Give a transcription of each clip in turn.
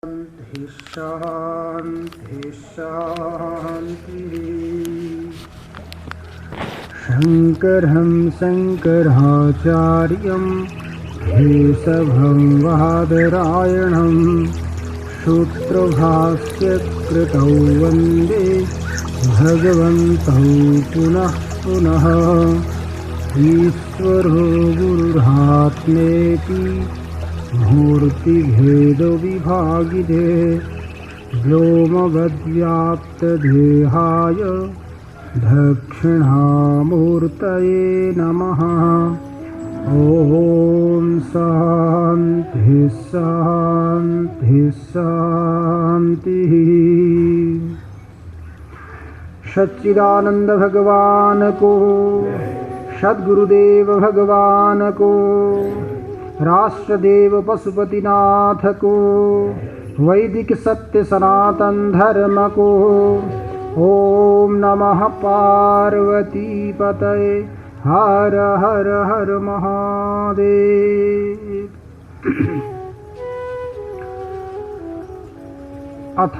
शांति शांति शांति। शंकरं शंकराचार्यं केशवं बादरायणं सूत्रभाष्यकृतौ वन्दे भगवन्तौ पुनः पुनः। ईश्वरो गुरुरात्मेति मूर्तिभेदविभागिने व्योमवद्व्याप्तदेहाय दक्षिणामूर्तये नमः। ॐ शान्ति शान्ति शान्तिः। सच्चिदानंद भगवान को, सद्गुरुदेव भगवान को, राष्ट्रदेव पशुपतिनाथ को, वैदिक सत्य सनातन धर्म को। ओम नमः पार्वती पतये हर हर हर महादेव। अथ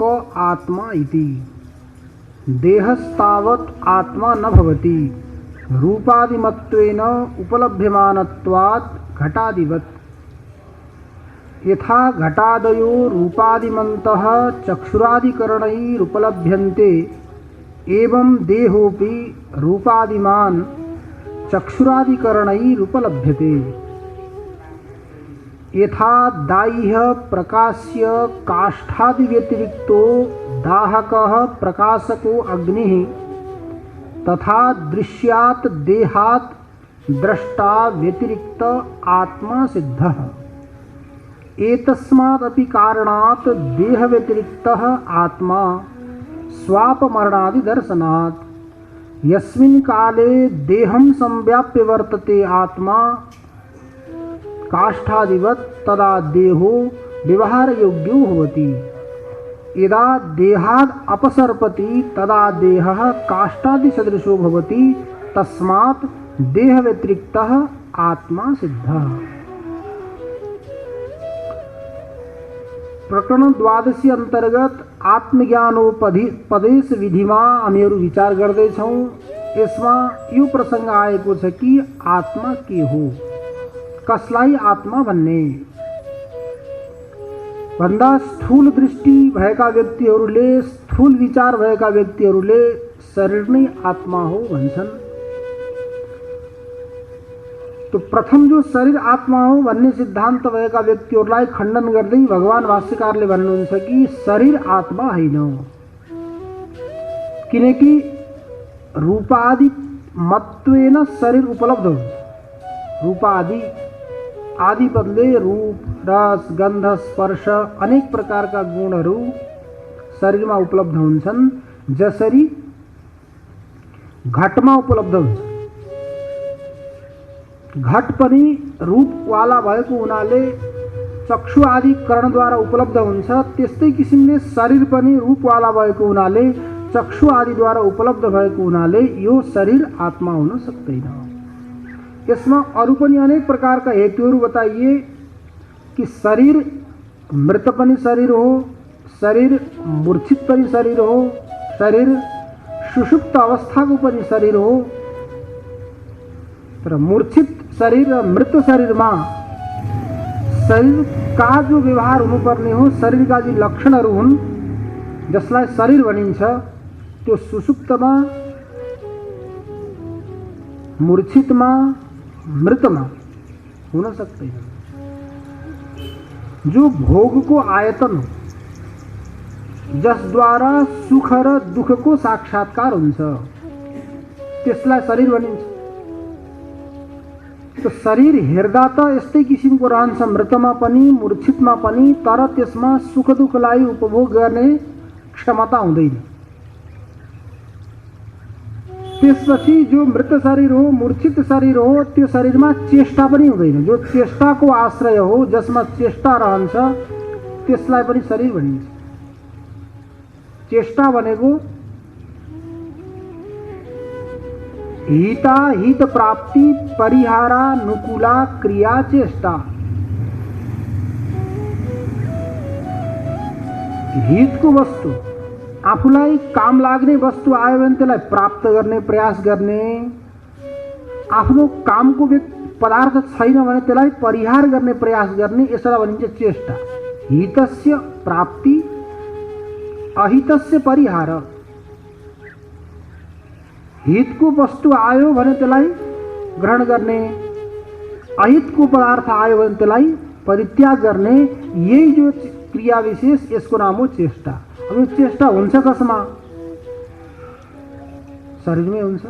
क आत्मा इति देहस्तावत् आत्मा न भवति रूपादिमत्वेन उपलभ्यमानत्वात् घटादिवत्। यथा घटादयो रूपादिमन्तः चक्षुरादिकरणैरुपलभ्यन्ते एवं देहोऽपि रूपादिमान् चक्षुरादिकरणैरुपलभ्यते। यथा दाह्य प्रकाश्य काष्ठादिव्यतिरिक्तो दाहकः प्रकाशको अग्निः तथा दृश्यात् देहात् द्रष्टा व्यतिरिक्त आत्मा सिद्धः। एतस्मादपि कारणात् देह व्यतिरिक्तः आत्मा स्वापमरणादि दर्शनात्। यस्मिन् काले देहं संव्याप्य वर्तते आत्मा काष्ठादिवत् तदा देहो व्यवहारयोग्यो भवति। यदा देहाद् अपसर्पति तदा देहः काष्ठादिसदृशो भवति। तस्मात् देह व्यतिरिक्तः आत्मा सिद्धः। प्रकरण 12 अंतर्गत आत्मज्ञानोपदेश विधिमा अमेरु विचार गर्दै छौं। यसमा यो प्रसंग आएको छ कि आत्मा के हो, कसलाई आत्मा भन्ने भन्दा स्थूल दृष्टि भएका व्यक्तिहरूले, स्थूल विचार भएका व्यक्तिहरूले शरीर नै आत्मा हो भन्छन्। तो प्रथम जो शरीर आत्मा हो भन्ने सिद्धान्त भएका व्यक्तिहरूलाई खण्डन गर्दै भगवान भाष्यकारले भन्नुहुन्छ कि शरीर आत्मा होइन, किनकि रूपादि मत्वेन शरीर उपलब्ध हुन्छ। रूपादि आदि बदले रूप, रस, गन्ध, स्पर्श अनेक प्रकारका गुणहरू शरीरमा उपलब्ध हुन्छन्। जसरी घटमा उपलब्ध हुन्छ। घट पनि रूपवाला भएको हुनाले चक्षु आदि करणद्वारा उपलब्ध हुन्छ। त्यस्तै किसिमले शरीर पनि रूपवाला भएको हुनाले चक्षु आदिद्वारा उपलब्ध भएको हुनाले यो शरीर आत्मा हुन सक्दैन। यसमा अरू पनि अनेक प्रकारका हेतुहरू बताइए कि शरीर मृत पनि शरीर हो, शरीर मूर्छित पनि शरीर हो, शरीर सुषुप्त अवस्थाको पनि शरीर हो। तर मूर्छित शरीर र मृत शरीरमा शरीरका जो व्यवहार हुनुपर्ने हो, शरीरका जो लक्षणहरू हुन् जसलाई शरीर भनिन्छ, त्यो सुषुप्तमा, मूर्छितमा, मृतमा हुन सक्दैन। जो भोगको आयतन हो, जसद्वारा सुख र दुःखको साक्षात्कार हुन्छ, त्यसलाई शरीर भनिन्छ। तो शरीर हेर्दा त यस्तै किसिमको रहन्छ, मृतमा पनि मूर्छितमा पनि, तर त्यसमा सुख दुःखलाई उपभोग गर्ने क्षमता हुँदैन। त्यसपछि जो मृत शरीर हो, मूर्छित शरीर हो, त्यो शरीरमा चेष्टा पनि हुँदैन। जो चेष्टाको आश्रय हो, जसमा चेष्टा रहन्छ, त्यसलाई पनि शरीर भनिन्छ। चेष्टा भनेको हिता हित प्राप्ति परिहारानुकूला क्रिया चेष्टा। हितको वस्तु, आफूलाई काम लाग्ने वस्तु आयो भने त्यसलाई प्राप्त गर्ने प्रयास गर्ने, आफ्नो कामको पदार्थ छैन भने त्यसलाई परिहार गर्ने प्रयास गर्ने, यसलाई भनिन्छ चेष्टा। हितस्य प्राप्ति अहितस्य परिहार। हितको वस्तु आयो भने त्यसलाई ग्रहण गर्ने, अहितको पदार्थ आयो भने त्यसलाई परित्याग गर्ने, यही जो क्रिया विशेष यसको नाम हो चेष्टा। अब यो चेष्टा हुन्छ कसमा? शरीरमै हुन्छ।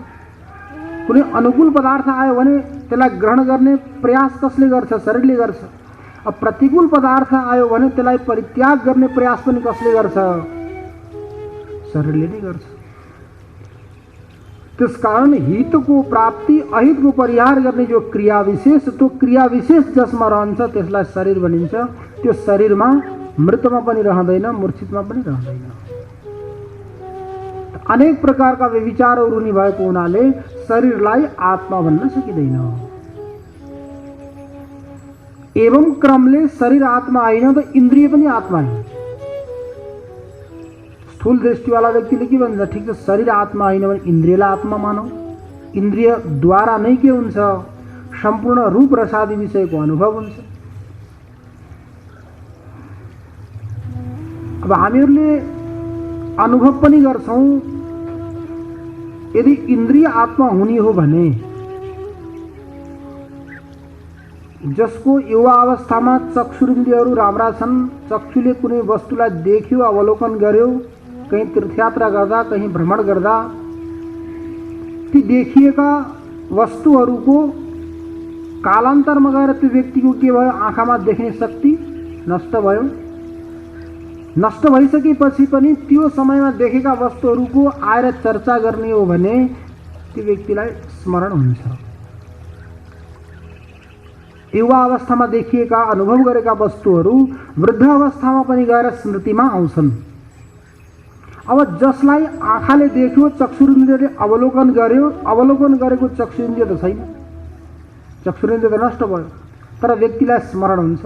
कुनै अनुकूल पदार्थ आयो भने त्यसलाई ग्रहण गर्ने प्रयास कसले गर्छ? शरीरले गर्छ। अब प्रतिकूल पदार्थ आयो भने त्यसलाई परित्याग गर्ने प्रयास पनि कसले गर्छ? शरीरले नै गर्छ। त्यसकारण हितको प्राप्ति अहितको परिहार गर्ने जो क्रिया विशेष, त्यो क्रिया विशेष जसमा रहन्छ त्यसलाई शरीर भनिन्छ। त्यो शरीरमा मृतमा पनि रहँदैन, मूर्छितमा पनि रहँदैन। अनेक प्रकारका विचारहरू हुने भएको हुनाले शरीरलाई आत्मा भन्न सकिँदैन। एवं क्रमले शरीर आत्मा होइन त इन्द्रिय पनि आत्मा होइन। स्थूल दृष्टिवाला व्यक्तिले के भन्छ? ठिक छ, शरीर आत्मा होइन भने इन्द्रियलाई आत्मा मानौ। इन्द्रियद्वारा नै के हुन्छ? सम्पूर्ण रूप रसादि विषयको अनुभव हुन्छ। अब हामीहरूले अनुभव पनि गर्छौं। यदि इन्द्रिय आत्मा हुने हो भने जसको युवा अवस्थामा चक्षुरिन्द्रियहरू राम्रा छन्, चक्षुले कुनै वस्तुलाई देख्यो, अवलोकन गर्यो, कहीं तीर्थयात्रा गर्दा, कहीं भ्रमण गर्दा, ती देखिएका वस्तुहरूको कालान्तरमा गएर त्यो व्यक्तिको के भयो? आँखामा देख्ने शक्ति नष्ट भयो। नष्ट भइसकेपछि पनि त्यो समयमा देखेका वस्तुहरूको आएर चर्चा गर्ने हो भने त्यो व्यक्तिलाई स्मरण हुन्छ। युवा अवस्थामा देखिएका अनुभव गरेका वस्तुहरू वृद्ध अवस्थामा पनि गएर स्मृतिमा आउँछन्। अब जसलाई आँखाले देख्यो, चक्षुरिन्द्रियले अवलोकन गर्यो, अवलोकन गरेको चक्षुरिन्द्रिय त छैन, चक्षुरिन्द्रिय त नष्ट भयो, तर व्यक्तिलाई स्मरण हुन्छ।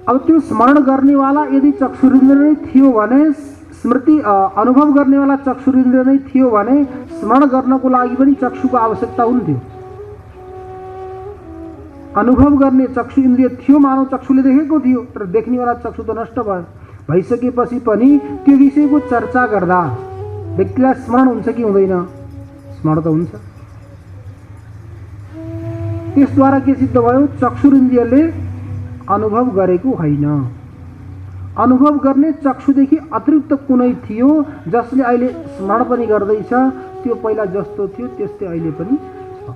अब त्यो स्मरण गर्नेवाला यदि चक्षुरिन्द्रिय नै थियो भने, स्मृति अनुभव गर्नेवाला चक्षुरिन्द्रिय नै थियो भने स्मरण गर्नको लागि पनि चक्षुको आवश्यकता हुन्थ्यो। अनुभव गर्ने चक्षु इन्द्रिय थियो, मानव चक्षुले देखेको थियो, तर देख्नेवाला चक्षु त नष्ट भयो। भइसकेपछि पनि त्यो विषयको चर्चा गर्दा व्यक्तिलाई स्मरण हुन्छ कि हुँदैन? स्मरण त हुन्छ। त्यसद्वारा के सिद्ध भयो? चक्षुरिन्द्रियले अनुभव गरेको होइन। अनुभव गर्ने चक्षुदेखि अतिरिक्त कुनै थियो जसले अहिले स्मरण पनि गर्दैछ। त्यो पहिला जस्तो थियो त्यस्तै अहिले पनि छ।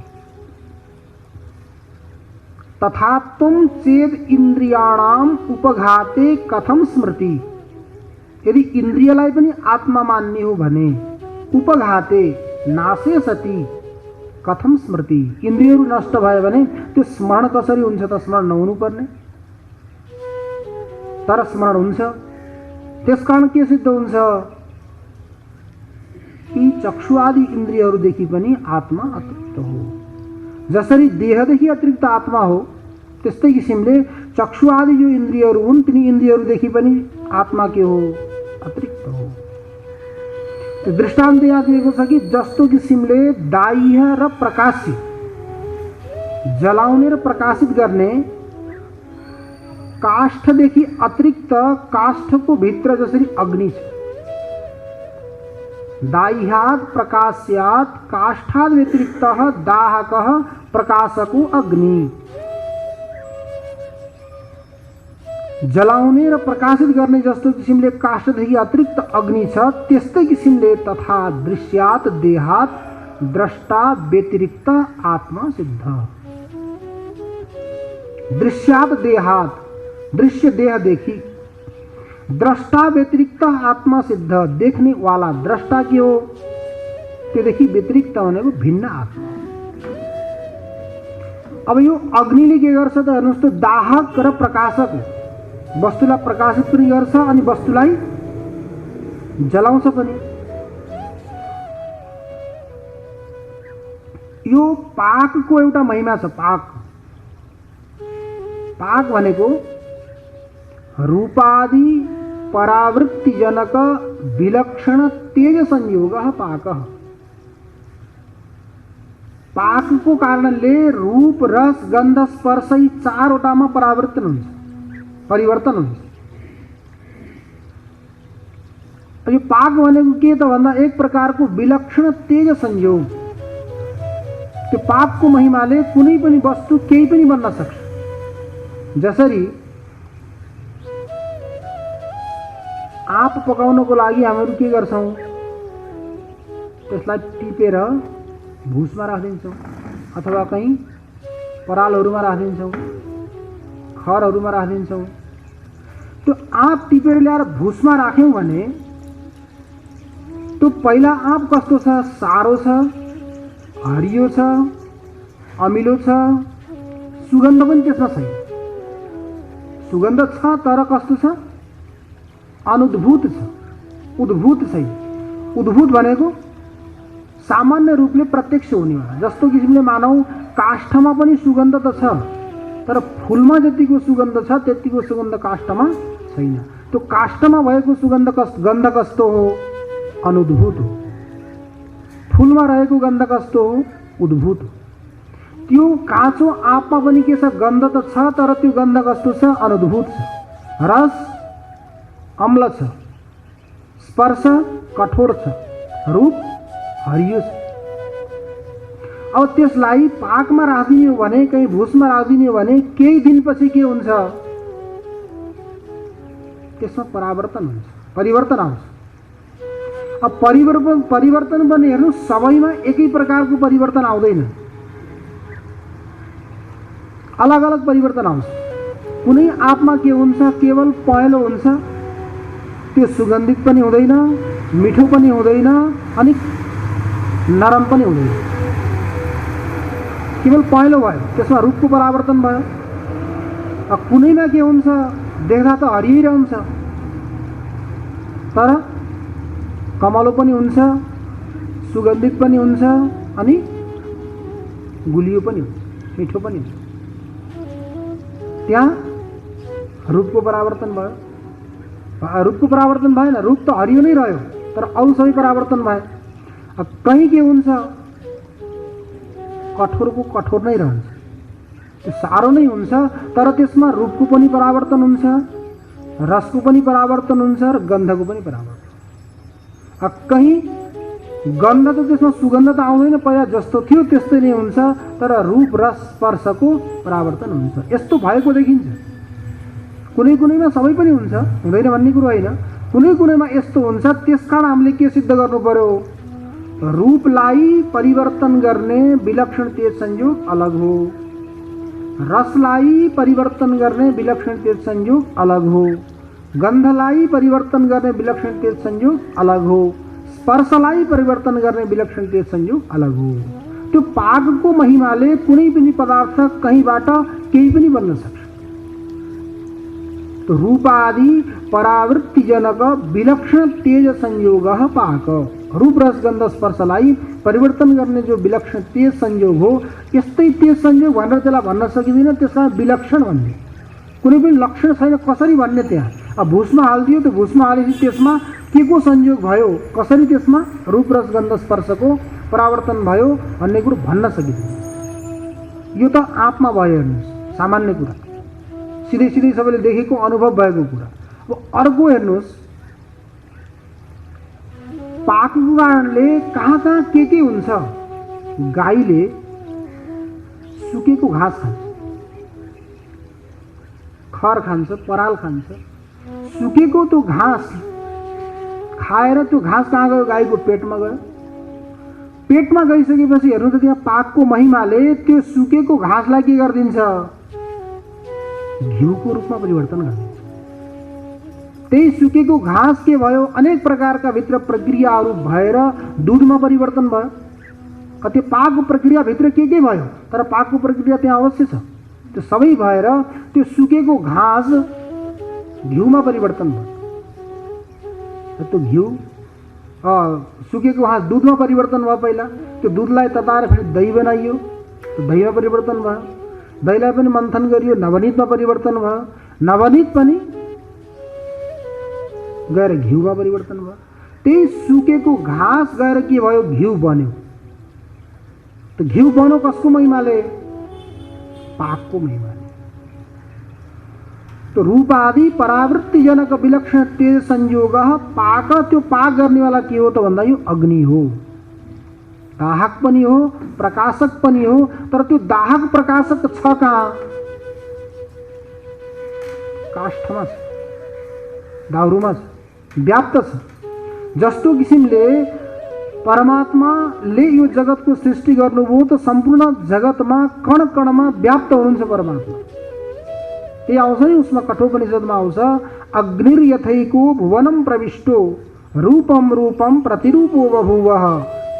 तथात्म चेद इन्द्रियाणाम उपघाते कथम स्मृति। यदि इन्द्रियलाई पनि आत्मा मान्ने हो भने उपघाते नाशे सति कथम स्मृति। इन्द्रियहरू नष्ट भयो भने त्यो स्मरण कसरी हुन्छ त? स्मरण नहुनु पर्ने, तर स्मरण हुन्छ। त्यसकारण के सिद्ध हुन्छ? कि चक्षु आदि इन्द्रियहरूदेखि पनि आत्मा अतिरिक्त हो। जसरी देहदेखि अतिरिक्त आत्मा हो, त्यस्तै किसिमले चक्षु आदि जो इन्द्रियहरू हुन् तिनी इन्द्रियहरूदेखि पनि आत्मा के हो? अतिरिक्त हो। त्यो दृष्टान्त यहाँ दिएको छ कि जस्तो किसिमले दाह्य र प्रकाश्य, जलाउने र प्रकाशित गर्ने काष्ठदेखि अतिरिक्त काष्ठको भित्र जसरी अग्नि छ, दाह्यात् प्रकाश्यात् काष्ठात् व्यतिरिक्तः दाहकः प्रकाशको अग्नि। जलाउने र प्रकाशित गर्ने जस्तो किसिमले काष्ठदेखि अतिरिक्त अग्नि छ, त्यस्तै किसिमले तथा दृश्यात् देहात् द्रष्टा व्यतिरिक्त आत्मा सिद्ध। दृश्यात् देहात्, दृश्य देह देखी, द्रष्टा व्यतिरिक्त आत्मा सिद्ध। देखने वाला द्रष्टा के हो? त्योदेखि व्यतिरिक्त भनेको भिन्न आत्मा। अब यो अग्निले के गर्छ त हेर्नुस् त? दाहक र प्रकाशक वस्तुलाई प्रकाशित पनि गर्छ अनि वस्तुलाई जलाउँछ पनि। यो पाकको एउटा महिमा छ। पाक पाक भनेको रूपादि परावृत्तिजनक विलक्षण तेज संयोग पाक। पाकको कारणले रूप रस गन्ध स्पर्श यी चारवटामा परिवर्तन हुन्छ। यो पाक भनेको के त भन्दा एक प्रकारको विलक्षण तेज संयोग। त्यो पाकको महिमाले कुनै पनि वस्तु केही पनि बन्न सक्छ। जसरी आँप पकाउनको लागि हामीहरू के गर्छौं, त्यसलाई टिपेर भुसमा राखिदिन्छौं अथवा कहीँ परालहरूमा राखिदिन्छौं, खरहरूमा राखिदिन्छौं। त्यो आँप टिपेर ल्याएर भुसमा राख्यौं भने त्यो पहिला आँप कस्तो छ, सारो छ, हरियो छ, अमिलो छ, सुगन्ध पनि त्यसमा छैन। सुगन्ध छ तर कस्तो छ, अनुद्भूत छ, उद्भूत छैन। उद्भूत भनेको सामान्य रूपले प्रत्यक्ष हुनेवाला। जस्तो किसिमले मानौ काष्ठमा पनि सुगन्ध त छ तर फूलमा जतिको सुगन्ध छ त्यतिको सुगन्ध काष्ठमा छैन। त्यो काष्ठमा भएको गन्ध कस्तो हो, अनुद्भूत हो। फूलमा रहेको गन्ध कस्तो हो, उद्भूत हो। त्यो काँचो आँपमा पनि के छ, गन्ध त छ तर त्यो गन्ध कस्तो छ, अनुद्भूत छ। रस अम्ल छ, स्पर्श कठोर छ, रूप हरियो छ। अब त्यसलाई पाकमा राखिदिने हो भने, कहीँ भुसमा राखिदिने हो भने केही दिनपछि के हुन्छ, त्यसमा परिवर्तन हुन्छ, परिवर्तन आउँछ। अब परिवर्तन पनि हेर्नु, सबैमा एकै प्रकारको परिवर्तन आउँदैन, अलग अलग परिवर्तन आउँछ। कुनै आँपमा के हुन्छ, केवल पहेँलो हुन्छ, त्यो सुगन्धित पनि हुँदैन, मिठो पनि हुँदैन, अनि नरम पनि हुँदैन, केवल पहेँलो भयो, त्यसमा रूपको परिवर्तन भयो। अब कुनैमा के हुन्छ, देख्दा त हरियै रहन्छ तर कमलो पनि हुन्छ, सुगन्धित पनि हुन्छ, अनि गुलियो पनि हुन्छ, मिठो पनि हुन्छ। त्यहाँ रूपको परिवर्तन भयो। रूपको परिवर्तन भएन, रूप त हरियो नै रह्यो तर अरू सबै परिवर्तन भयो। अब कहीँ के हुन्छ, कठोरको कठोर नै रहन्छ, त्यो सारो नै हुन्छ तर त्यसमा रूपको पनि परिवर्तन हुन्छ, रसको पनि परिवर्तन हुन्छ र गन्धको पनि परिवर्तन। अब कहीँ गन्ध त त्यसमा सुगन्ध त आउँदैन, पहिला जस्तो थियो त्यस्तै नै हुन्छ तर रूप रस स्पर्शको परिवर्तन हुन्छ। यस्तो भएको देखिन्छ। कुनै कुनैमा सबै पनि हुन्छ, हुँदैन भन्ने कुरो होइन, कुनै कुनैमा यस्तो हुन्छ। त्यसकारण हामीले के सिद्ध गर्नु पर्यो, रूपलाई परिवर्तन गर्ने विलक्षण तेज संयोग अलग हो, रसलाई परिवर्तन गर्ने विलक्षण तेज संयोग अलग हो, गन्धलाई परिवर्तन गर्ने विलक्षण तेज संयोग अलग हो, स्पर्शलाई परिवर्तन गर्ने विलक्षण तेज संयोग अलग हो। त्यो पाकको महिमाले कुनै पनि पदार्थ कहीँबाट केही पनि बन्न सक्छ। तो रूपादि परावृत्तिजनक विलक्षण तेज संयोग पाक। रूप रस गन्ध स्पर्शलाई परिवर्तन गर्ने जो विलक्षण तेज संयोग हो, यस्तै तेज संयोग भनेर त्यसलाई भन्न सकिँदैन, त्यसलाई विलक्षण भन्ने कुनै पनि लक्षण छैन। कसरी भन्ने, त्यहाँ अब भुसमा हालिदियो, त्यो भुसमा हालेपछि त्यसमा के को संयोग भयो, कसरी त्यसमा रूप रस गन्ध स्पर्शको परिवर्तन भयो भन्ने कुरो भन्न सकिँदैन। यो त आँपमा भयो, हेर्नुहोस्, सामान्य कुरा, सिधै सिधै सबैले देखेको अनुभव भएको कुरा। अब अर्को हेर्नुहोस्, पाकको कारणले कहाँ कहाँ के हुन्छ। गाईले सुकेको घाँस खान्छ, खर खान्छ, पराल खान्छ। सुकेको त्यो घाँस खाएर त्यो घाँस कहाँ गयो, गाईको पेटमा गयो। पेटमा गइसकेपछि हेर्नु त त्यहाँ पाकको महिमाले त्यो सुकेको घाँसलाई के गरिदिन्छ, घिउको रूपमा परिवर्तन गरिदिन्छ। त्यही सुकेको घाँस के भयो, अनेक प्रकारका भित्र प्रक्रियाहरू भएर दूधमा परिवर्तन भयो। त्यो पाकको प्रक्रियाभित्र के भयो, तर पाकको प्रक्रिया त्यहाँ अवश्य छ। त्यो सबै भएर त्यो सुकेको घाँस घिउमा परिवर्तन भयो। त्यो घिउ सुकेको घाँस दुधमा परिवर्तन भयो। पहिला त्यो दुधलाई तताएर फेरि दही बनाइयो, त्यो दहीमा परिवर्तन भयो। दहीलाई पनि मन्थन गरियो, नवनीतमा परिवर्तन भयो, नवनीत पनि गएर घिउमा परिवर्तन भयो। त्यही सुकेको घाँस गएर के भयो, घिउ बन्यो। त घिउ बन्यो कसको महिमाले, पाकको महिमाले। तो रूपादि परावृत्तिजनक विलक्षण तेज संयोग पाक, त्यो पाक गर्नेवाला के हो त भन्दा यो अग्नि हो। दाहक पनि हो, प्रकाशक पनि हो। तर त्यो दाहक प्रकाशक छ कहाँ, काष्ठमा छ, दाउरोमा छ, व्याप्त छ। जस्तो किसिमले परमात्माले यो जगतको सृष्टि गर्नुभयो त सम्पूर्ण जगतमा कण कणमा व्याप्त हुनुहुन्छ परमात्मा। त्यही आउँछ नि उसमा, कठोपनिषदमा आउँछ, अग्निर्यथैको भुवनं प्रविष्टो रूपम रूपम प्रतिरूपो बभूवः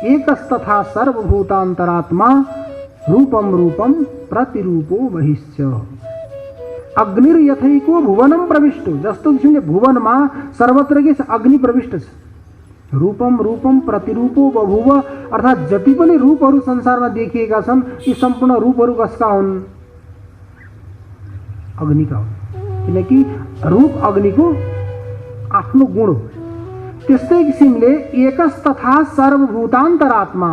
एकस्तथा सर्वभूतान्तरात्मा रूपम रूपम प्रतिरूपो बहिश्च। अग्निर्यथैको भुवनं प्रविष्टो, जस्तो किसिमले भुवनमा सर्वत्र के छ, अग्नि प्रविष्ट छ। रूपम रूपम प्रतिरूपो बभूव, अर्थात् जति पनि रूपहरू संसारमा देखिएका छन् यी सम्पूर्ण रूपहरू कसका हुन्, अग्निका हुन्। किनकि रूप अग्निको आफ्नो गुण हो। त्यस्तै किसिमले एकस्तथा सर्वभूतान्तरात्मा,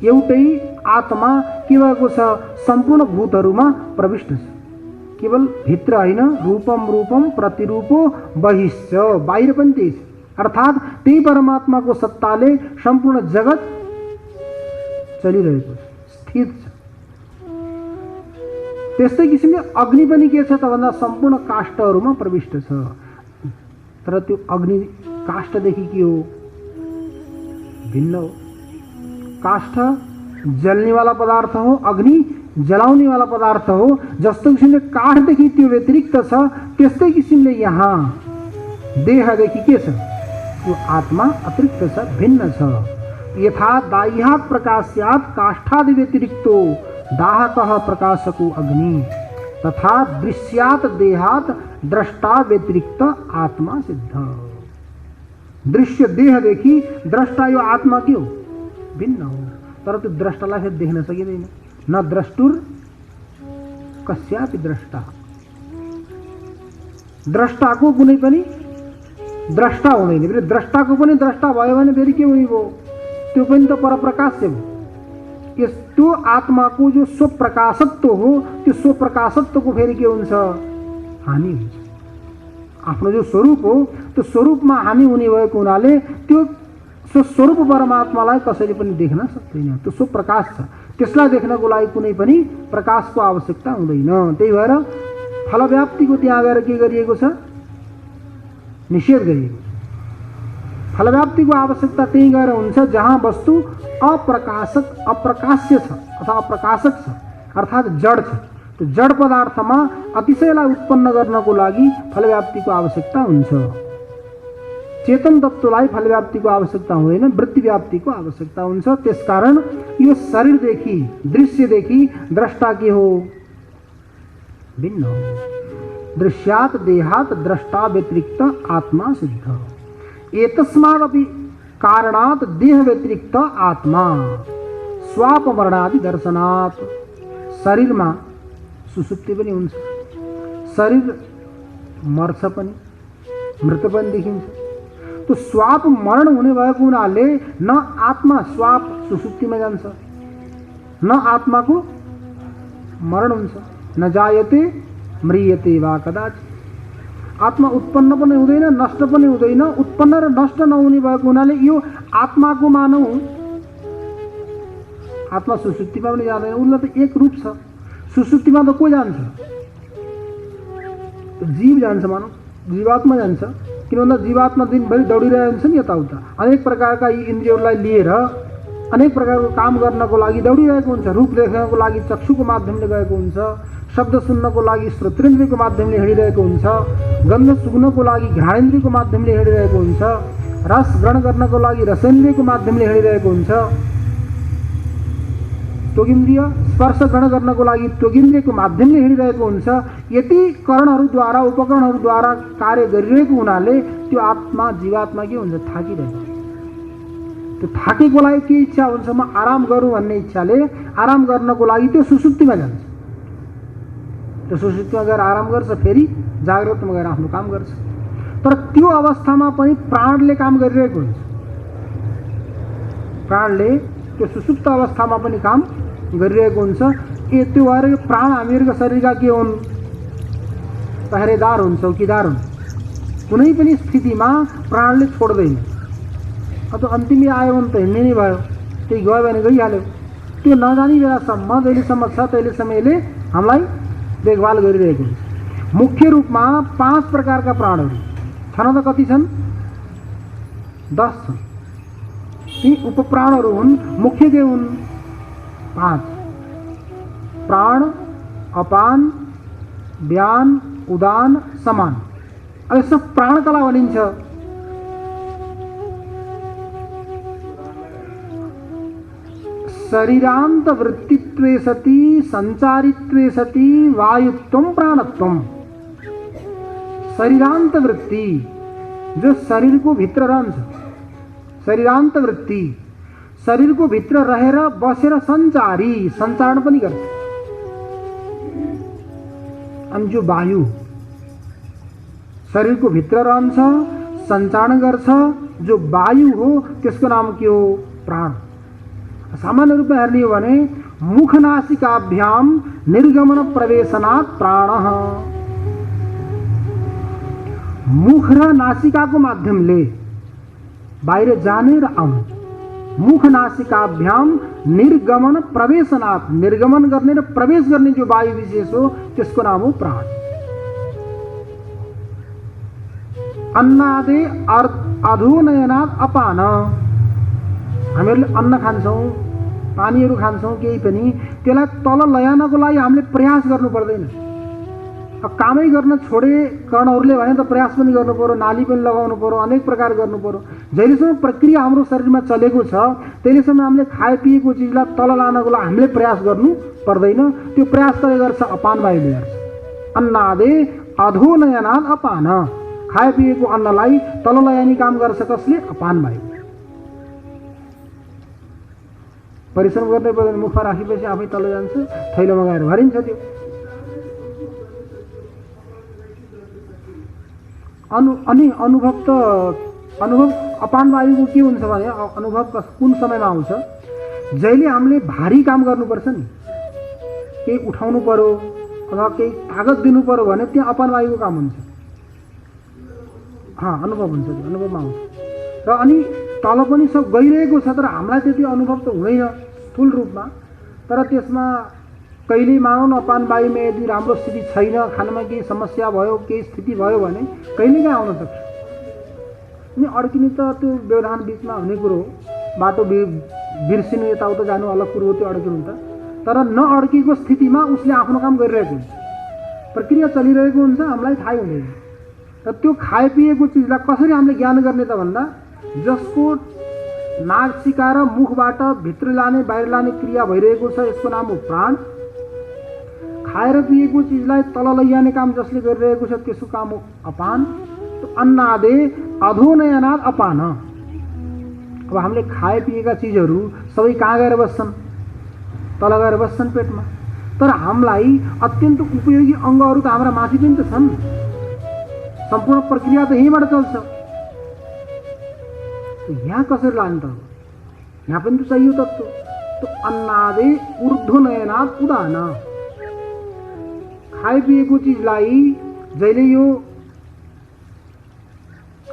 एउटै आत्मा के भएको छ, सम्पूर्ण भूतहरूमा प्रविष्ट छ। केवल भित्र होइन, रूपम रूपम प्रतिरूपो बहिश्च, बाहिर पनि त्यही छ। अर्थात् त्यही परमात्माको सत्ताले सम्पूर्ण जगत चलिरहेको छ, स्थित छ। त्यस्तै किसिमले अग्नि पनि के छ त भन्दा सम्पूर्ण काष्ठहरूमा प्रविष्ट छ। तर त्यो अग्नि काष्ठदेखि के हो, भिन्न हो। काष्ठ जल्नेवाला पदार्थ हो, अग्नि जलाउनेवाला पदार्थ हो। जस्तो किसिमले काठदेखि त्यो व्यतिरिक्त छ, त्यस्तै किसिमले यहाँ देहदेखि के छ, त्यो आत्मा अतिरिक्त छ, भिन्न छ। यथा दाह्यात् प्रकाश्यात् काष्ठादि व्यतिरिक्तो दाहकः प्रकाशको अग्नि, तथा दृश्यात् देहात् द्रष्टा व्यतिरिक्त आत्मा सिद्ध। दृश्य देहदेखि द्रष्टा यो आत्मा के हो, भिन्न हो। तर त्यो द्रष्टालाई फेरि देख्न सकिँदैन। न द्रष्टुर कस्यापि द्रष्टा, द्रष्टाको कुनै पनि द्रष्टा हुँदैन। फेरि द्रष्टाको पनि द्रष्टा भयो भने फेरि के हुने भयो, त्यो पनि त परप्रकाश्य भयो। यस्तो आत्माको जो स्वप्रकाशत्व हो, त्यो स्वप्रकाशत्वको फेरि के हुन्छ, हानि हुन्छ। आफ्नो जो स्वरूप हो त्यो स्वरूपमा हानि हुने भएको हुनाले त्यो स्वरूप परमात्मालाई कसैले पनि देख्न सक्दैन। त्यो स्वप्रकाश छ, त्यसलाई देख्नको लागि कुनै पनि प्रकाशको आवश्यकता हुँदैन। त्यही भएर फलव्याप्तिको त्यहाँ गएर के गरिएको छ, निषेध गरिएको छ। फलव्याप्तिको आवश्यकता त्यही गएर हुन्छ जहाँ वस्तु अप्रकाश्य छ अथवा अप्रकाशक छ, अर्थात् जड छ। त्यो जड पदार्थमा अतिशयलाई उत्पन्न गर्नको लागि फलव्याप्तिको आवश्यकता हुन्छ। चेतन तत्त्वलाई फलव्याप्तिको आवश्यकता हुँदैन, वृत्तिव्याप्तिको आवश्यकता हुन्छ। त्यसकारण यो शरीरदेखि, दृश्यदेखि द्रष्टा के हो, भिन्न हो। दृश्यात् देहात् द्रष्टा व्यतिरिक्त आत्मा सिद्ध। एतस्मादपि कारणात् देह व्यतिरिक्त आत्मा स्वापमरणादि दर्शनात्। शरीरमा सुसुप्ति पनि हुन्छ, शरीर मर्छ पनि, मृत पनि देखिन्छ। तो स्वाप मरण हुने भएको हुनाले न आत्मा स्वाप सुसुप्तिमा जान्छ, न आत्माको मरण हुन्छ। न जायते म्रियते वा कदाचित्। आत्मा उत्पन्न पनि हुँदैन, नष्ट पनि हुँदैन। उत्पन्न र नष्ट नहुने भएको हुनाले यो आत्माको मानौ आत्मा सुसुप्तिमा पनि जाँदैन, उसलाई त एक रूप छ। सुसुप्तिमा त को जान्छ, जीव जान्छ, मानौ जीवात्मा जान्छ। किन भन्दा जीवात्मा दिनभरि दौडिरहेको हुन्छ नि यताउता, अनेक प्रकारका यी इन्द्रियहरूलाई लिएर अनेक प्रकारको काम गर्नको लागि दौडिरहेको हुन्छ। रूप देख्नको लागि चक्षुको माध्यमले गएको हुन्छ, शब्द सुन्नको लागि श्रोत्रेन्द्रियको माध्यमले हिँडिरहेको हुन्छ, गन्ध सुँघ्नको लागि घ्राणेन्द्रियको माध्यमले हिँडिरहेको हुन्छ, रस ग्रहण गर्नको लागि रसेन्द्रियको माध्यमले हिँडिरहेको हुन्छ, त्वगिन्द्रिय स्पर्श ग्रहण गर्नको लागि त्वगिन्द्रियको माध्यमले हिँडिरहेको हुन्छ। यति करणहरूद्वारा उपकरणहरूद्वारा कार्य गरिरहेको हुनाले त्यो आत्मा जीवात्मा के हुन्छ, थाकिरहेको। त्यो थाकेकोलाई के इच्छा हुन्छ, म आराम गरौँ भन्ने इच्छाले आराम गर्नको लागि त्यो सुसुप्तिमा जान्छ। त्यो सुसुप्तिमा गएर आराम गर्छ, फेरि जाग्रतमा गएर आफ्नो काम गर्छ। तर त्यो अवस्थामा पनि प्राणले काम गरिरहेको हुन्छ। प्राणले त्यो सुसुप्त अवस्थामा पनि काम गरिरहेको हुन्छ। त्यो भएर यो प्राण हामीहरूको शरीरका के हुन्? पहरेदार हुन्, चौकीदार हुन्। कुनै पनि स्थितिमा प्राणले छोड्दैन। अब अन्तिमै आयो भने त हिँड्ने नै भयो, त्यही गयो भने गइहाल्यो। त्यो नजानी बेलासम्म जहिलेसम्म छ तहिलेसम्म यसले हामीलाई देखभाल गरिरहेको हुन्छ। मुख्य रूपमा 5 प्रकारका प्राणहरू छन्। त कति छन्? 10 छन्। ती उपप्राणहरू हुन्, मुख्य के हुन्? 5। प्राण, अपान, व्यान, उदान, समान। अब यसो प्राणकला भनिन्छ। शरीरांत वृत्तित्वे सति संचारित्वे सति वायुत्वम प्राणत्वम। शरीरांत वृत्ति जो शरीर को भित्र रहन्छ, शरीरांत वृत्ति शरीर को भित्र रहेर बसेर संचारी, संचारण पनि गर्छ। अनि जो वायु शरीर को भित्र रहन्छ, संचारण गर्छ, जो वायु हो त्यसको नाम के हो? प्राण। सामान्य रूपमा हेर्ने हो भने मुखनासिकाभ्याम निर्गमन प्रवेशनात् प्राणः। मुख र नासिकाको माध्यमले बाहिर जाने र आउने, मुख नासिकाभ्याम निर्गमन प्रवेशनात्, निर्गमन गर्ने र प्रवेश गर्ने जो वायु विशेष हो त्यसको नाम हो प्राण। अन्नादे अधोनयनात् अपान। हामीहरूले अन्न खान्छौँ, पानीहरू खान्छौँ, केही पनि त्यसलाई तल लयानको लागि हामीले प्रयास गर्नु पर्दैन। अब कामै गर्न छोडे कर्णहरूले भने त प्रयास पनि गर्नु पर्यो, नाली पनि लगाउनु पर्यो, अनेक प्रकार गर्नु पर्यो। जहिलेसम्म प्रक्रिया हाम्रो शरीरमा चलेको छ त्यसलेसम्म हामीले खाए पिएको चिजलाई तल लानको लागि हामीले प्रयास गर्नु पर्दैन। त्यो प्रयास कसले गर्छ? अपान वायुले गर्छ। अन्नादे अधोनयनात् अपान। खाए पिएको अन्नलाई तल लयानी काम गर्छ कसले? अपान वायु। परिश्रम गर्नै पर्दैन, मुखमा राखेपछि आफै तल जान्छ, थैलोमा गएर भरिन्छ। त्यो अनुभव अपान वायुको के हुन्छ भने अनुभव कुन समयमा आउँछ? जहिले हामीले भारी काम गर्नुपर्छ नि, केही उठाउनु पर्यो अथवा केही तागत दिनु पर्यो भने त्यहाँ अपान वायुको काम हुन्छ। अनुभव हुन्छ, त्यो अनुभवमा आउँछ। र अनि तल पनि सब गइरहेको छ तर हामीलाई त्यति अनुभव त हुँदैन स्थूल रूपमा। तर त्यसमा कहिले मानौँ न अपान वायुमा यदि राम्रो स्थिति छैन, खानामा केही समस्या भयो, केही स्थिति भयो भने कहिलेकाहीँ आउन सक्छ। अनि अड्किने त त्यो व्यवधान बिचमा हुने कुरो हो। बाटो बिर्सिनु, यताउता जानु अलग कुरो हो, त्यो अड्किनु त। तर नअड्किएको स्थितिमा उसले आफ्नो काम गरिरहेको हुन्छ, प्रक्रिया चलिरहेको हुन्छ, हामीलाई थाहै हुँदैन। र त्यो खाए पिएको चिजलाई कसरी हामीले ज्ञान गर्ने त भन्दा जसको नासिका र मुखबाट भित्र लाने बाहिर लाने क्रिया भइरहेको छ यसको नाम हो प्राण। खाएर पिएको चिजलाई तल लैजाने काम जसले गरिरहेको छ त्यसको काम हो अपान। तो अन्नादे अधोनयनात् अपान। अब हामीले खाए पिएका चिजहरू सबै कहाँ गएर बस्छन्? तल गएर बस्छन् पेटमा। तर हामीलाई अत्यन्त उपयोगी अङ्गहरू त हाम्रा माथि पनि त छन्। सम्पूर्ण प्रक्रिया त यहीँबाट चल्छ। यहाँ कसरी लाने त? यहाँ पनि त चाहियो तत्त्व। तो अन्नादे ऊर्ध्वनयनात् उदान। खाए पिएको चिजलाई जहिले यो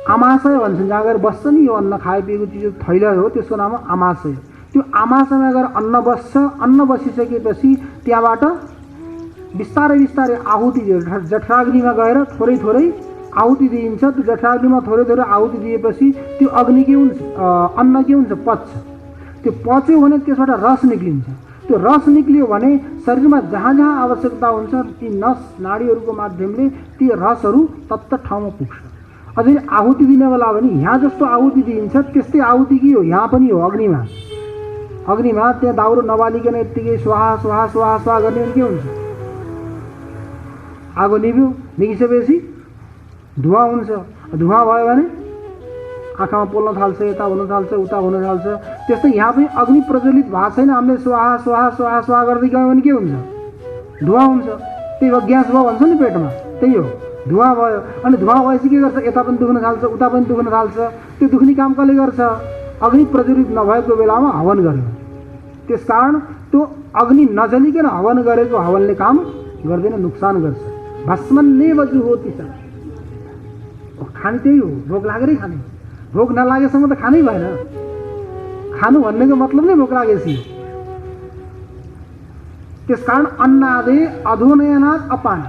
आमाशय भन्छन्, जहाँ गएर बस्छ नि यो अन्न खाए पिएको चिज थैला हो, त्यसको नाम हो आमाशय। त्यो आमाशयमा गएर अन्न बस्छ। अन्न बसिसकेपछि त्यहाँबाट बिस्तारै बिस्तारै आहुति जठराग्निमा गएर थोरै थोरै आहुति दिइन्छ। त्यो जठराग्निमा थोरै थोरै आहुति दिएपछि त्यो अग्नि के हुन्छ? अन्न के हुन्छ? पच्छ। त्यो पच्यो भने त्यसबाट रस निक्लिन्छ। त्यो रस निक्लियो भने शरीरमा जहाँ जहाँ आवश्यकता हुन्छ ती नस नाडीहरूको माध्यमले ती रसहरू तत्त ठाउँमा पुग्छ। अझै आहुति दिने बेला भने यहाँ जस्तो आहुति दिइन्छ त्यस्तै आहुति के हो? यहाँ पनि हो, अग्निमा। अग्निमा त्यहाँ दाउरो नबालिकन यत्तिकै स्वाहा स्वाहा स्वाहा स्वाहा गर्ने भने के हुन्छ? आगो निभ्यो, निगिसकेपछि धुवा हुन्छ। धुवा भयो भने आँखामा पोल्न थाल्छ, यता हुन थाल्छ, उता हुन थाल्छ। त्यस्तै यहाँ पनि अग्नि प्रज्वलित भएको छैन, हामीले स्वाहा स्वाहा स्वाहा स्वाहा गर्दै गयो भने के हुन्छ? धुवा हुन्छ। त्यही भयो ग्यास भयो भन्छ नि पेटमा, त्यही हो। धुवा भयो, अनि धुवा भएपछि के गर्छ, यता पनि दुख्न थाल्छ, उता पनि दुख्न थाल्छ। त्यो दुख्ने काम कसले गर्छ? अग्नि प्रज्वलित नभएको बेलामा हवन गर्यो। त्यसकारण त्यो अग्नि नजलिकन हवन गरेको हवनले काम गर्दैन, नुकसान गर्छ। भस्मन्नेव जुहोति स, खाने त्यही हो, भोक लागेरै खाने। भोक नलागेसम्म त खानै भएन। खानु भन्नेको मतलब नै भोक लागेपछि। त्यसकारण अन्नादे अधोनयनात् अपान।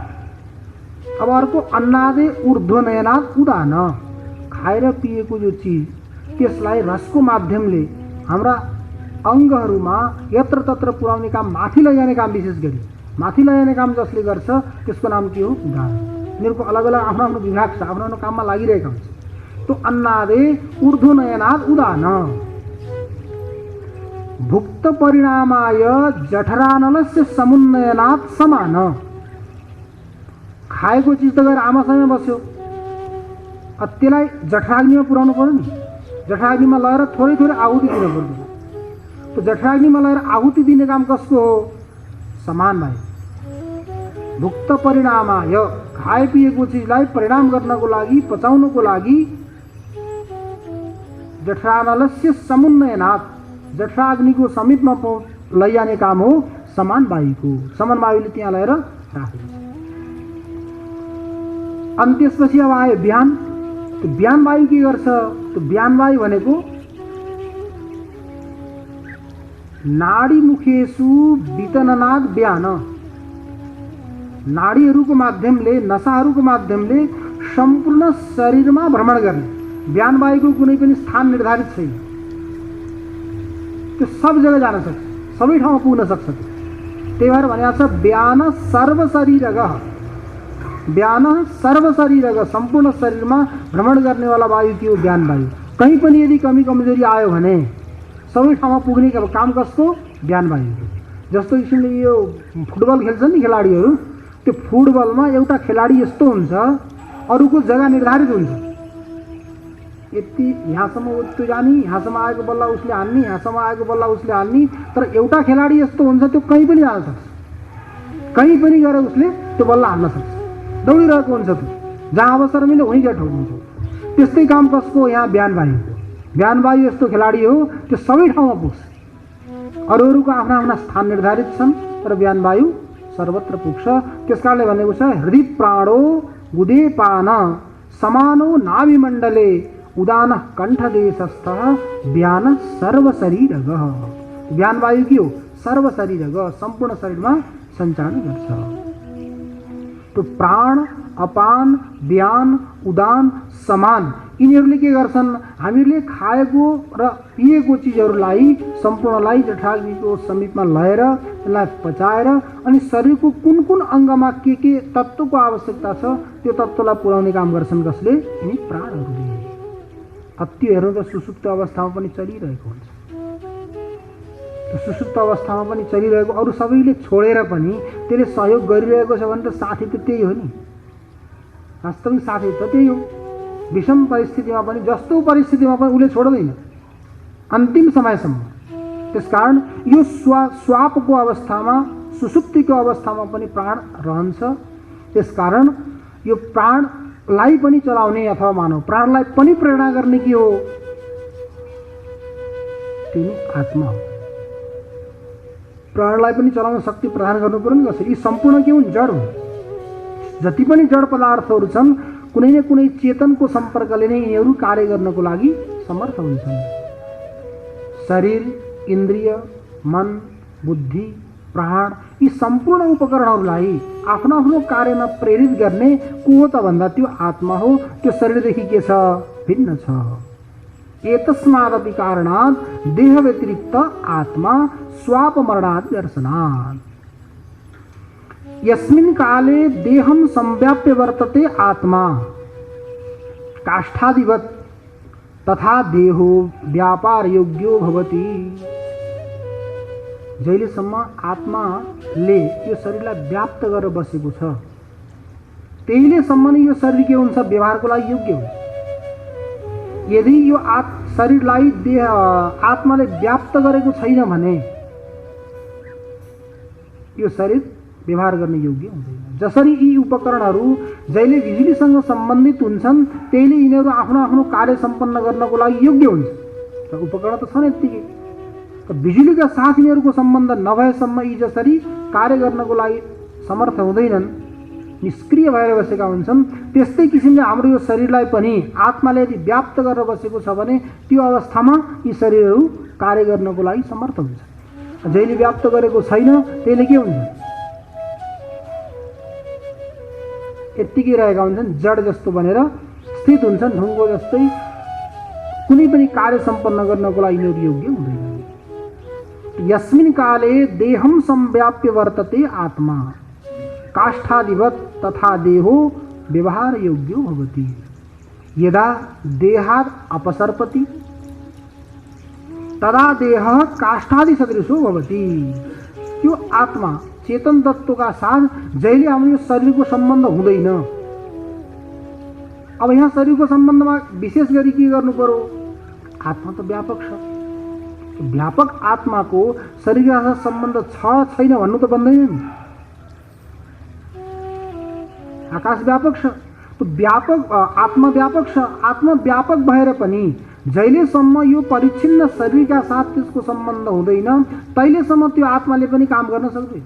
अब अर्को अन्नादे ऊर्ध्वनयनात् उदान। खाएर पिएको जो चिज त्यसलाई रसको माध्यमले हाम्रा अङ्गहरूमा यत्र तत्र पुर्याउने काम, माथि लैजाने काम, विशेष गरी माथि लैजाने काम जसले गर्छ त्यसको नाम के हो? उदान। यिनीहरूको अलग अलग आफ्नो आफ्नो विभाग छ, आफ्नो आफ्नो काममा लागिरहेका हुन्छ। तो अन्नादे ऊर्ध्वनयनात् उदान। भुक्त परिणामाय जठरानलस्य समुन्नयनात् समान। खाएको चिज त गएर आमासँगै बस्यो, त्यसलाई जठराग्निमा पुर्याउनु पर्यो नि। जठराग्निमा लगेर थोरै थोरै आहुति दिनु पर्छ। तो जठराग्निमा लगेर आहुति दिने काम कसको हो? समान भाइ। भुक्त परिणामाय, खाए पिएको चिजलाई परिणाम गर्नको लागि, पचाउनको लागि जठरानलस्य समुन्नयनात्, जठराग्निको समीपमा लैजाने काम हो समान वायुको। समान वायुले त्यहाँ लगेर राख्छ। अनि त्यसपछि अब आयो बिहान। तो बिहान वायु के गर्छ? तो बिहान वायु भनेको नाडी मुखेसु वितननाद बिहान। नाडीहरूको माध्यमले, नसाहरूको माध्यमले सम्पूर्ण शरीरमा भ्रमण गर्ने। बिहान वायुको कुनै पनि स्थान निर्धारित छैन, त्यो सब जग्गा जान सक्छ, सबै ठाउँमा पुग्न सक्छ। त्यही भएर भनेको छ बिहान सर्वशरीरगः। बिहान सर्वशरीरगः, सम्पूर्ण शरीरमा भ्रमण गर्नेवाला वायु के हो? बिहान वायु। कहीँ पनि यदि कमी कमजोरी आयो भने सबै ठाउँमा पुग्ने काम कसको? बिहान वायु। जस्तो किसिमले यो फुटबल खेल्छन् नि खेलाडीहरू, त्यो फुटबलमा एउटा खेलाडी यस्तो हुन्छ, अरूको जग्गा निर्धारित हुन्छ। यति यहाँसम्म त्यो जाने, यहाँसम्म आएको बल्ल उसले हान्ने, यहाँसम्म आएको बल्ल उसले हान्ने। तर एउटा खेलाडी यस्तो हुन्छ, त्यो कहीँ पनि जान सक्छ, कहीँ पनि गएर उसले त्यो बल्ल हान्न सक्छ। दौडिरहेको हुन्छ त्यो, जहाँ अवसर मिल्यो वहीँ गएर ठोक्नुहुन्छ। त्यस्तै काम कसको? यहाँ बिहान वायु। बिहान वायु यस्तो खेलाडी हो, त्यो सबै ठाउँमा पुग्छ। अरूहरूको आफ्ना आफ्ना स्थान निर्धारित छन्, तर बिहान वायु सर्वत्र पुग्छ। त्यस कारणले भनेको छ हृदय प्राणो उदेपान समानो नाभिमण्डले उदान कण्ठदेशस्थः बिहान सर्वशरीरगः। बिहान वायु के हो? सर्वशरीरगः, सम्पूर्ण शरीरमा सञ्चालन गर्छ। तो प्राण, अपान, बिहान, उदान, समान, यिनीहरूले के गर्छन्? हामीले खाएको र पिएको चिजहरूलाई सम्पूर्णलाई जठराग्निको समीपमा लगेर त्यसलाई पचाएर अनि शरीरको कुन कुन अङ्गमा के तत्त्वको आवश्यकता छ त्यो तत्त्वलाई पुर्याउने काम गर्छन्। कसले? यिनी प्राणहरूले। अति हेर्नु त सुसुप्त अवस्थामा पनि चलिरहेको हुन्छ। सुसुप्त अवस्थामा पनि चलिरहेको, अरू सबैले छोडेर पनि त्यसले सहयोग गरिरहेको छ भने त साथी त त्यही हो नि। वास्तविक साथी त त्यही हो। विषम परिस्थितिमा पनि, जस्तो परिस्थितिमा पनि उसले छोड्दैन अन्तिम समयसम्म। त्यसकारण यो स्वापको अवस्थामा, सुसुप्तिको अवस्थामा पनि प्राण रहन्छ। त्यसकारण यो प्राणलाई पनि चलाउने अथवा मानव प्राणलाई पनि प्रेरणा गर्ने के हो? तिनी आत्मा हो। प्राणलाई पनि चलाउन शक्ति प्रदान गर्नु पर्यो नि कसरी? यी सम्पूर्ण के हुन्? जड हुन्। जति पनि जड पदार्थहरू छन्, कुनै न कुनै चेतनको सम्पर्कले नै यिनीहरू कार्य गर्नको लागि समर्थ हुन्छन्। शरीर, इन्द्रिय, मन, बुद्धि, प्राण, यी सम्पूर्ण उपकरणहरूलाई आफ्नो आफ्नो कार्यमा प्रेरित गर्ने को हो त भन्दा त्यो आत्मा हो। त्यो शरीरदेखि के छ? भिन्न छ। एतस्मादपि कारणात् देह व्यतिरिक्त आत्मा स्वाप मरणादि दर्शनात्। यस्मिन् काले देहं संव्याप्य वर्तते आत्मा काष्ठादिवत् तथा देहो व्यापार योग्यो भवति। जहिलेसम्म आत्माले यो शरीरलाई व्याप्त गरेर बसेको छ त्यहिलेसम्म नै यो शरीर के हुन्छ? व्यवहारको लागि योग्य हुन्छ। यदि यो शरीरलाई देह आत्माले व्याप्त गरेको छैन भने यो शरीर व्यवहार गर्ने योग्य हुँदैन। जसरी यी उपकरणहरू जहिले बिजुलीसँग सम्बन्धित हुन्छन् त्यहिले यिनीहरू आफ्नो आफ्नो कार्य सम्पन्न गर्नको लागि योग्य हुन्छ। र उपकरण त छन् यत्तिकै, तर बिजुलीका साथ यिनीहरूको सम्बन्ध नभएसम्म यी जसरी कार्य गर्नको लागि समर्थ हुँदैनन्, निष्क्रिय भएर बसेका हुन्छन्, त्यस्तै किसिमले हाम्रो यो शरीरलाई पनि आत्माले यदि व्याप्त गरेर बसेको छ भने त्यो अवस्थामा यी शरीरहरू कार्य गर्नको लागि समर्थ हुन्छ। जहिले व्याप्त गरेको छैन त्यसले के हुन्छ, यत्तिकै रहेका हुन्छन्, जड जस्तो बनेर स्थित हुन्छन्, ढुङ्गो जस्तै। कुनै पनि कार्य सम्पन्न गर्नको लागि यिनीहरू योग्य हुँदैन। यस्मिन् काले देहम संव्याप्य वर्तते आत्मा काष्ठादिवत् तथा देहो व्यवहार योग्यो भवति। यदा देहात् अपसर्पति तदा देह काष्ठादि सदृशो भवति। त्यो आत्मा चेतन तत्वका साथ जहिले हाम्रो शरीरको सम्बन्ध हुँदैन। अब यहाँ शरीरको सम्बन्धमा विशेष गरी के गर्नु पर्यो, आत्मा त व्यापक छ, व्यापक आत्माको शरीरका साथ सम्बन्ध छ छैन भन्नु त बन्दैन। आकाश व्यापक छ, तो व्यापक आत्मा व्यापक छ। आत्मा व्यापक भएर पनि जहिलेसम्म यो परिच्छिन्न शरीरका साथ त्यसको सम्बन्ध हुँदैन तहिलेसम्म त्यो आत्माले पनि काम गर्न सक्दैन।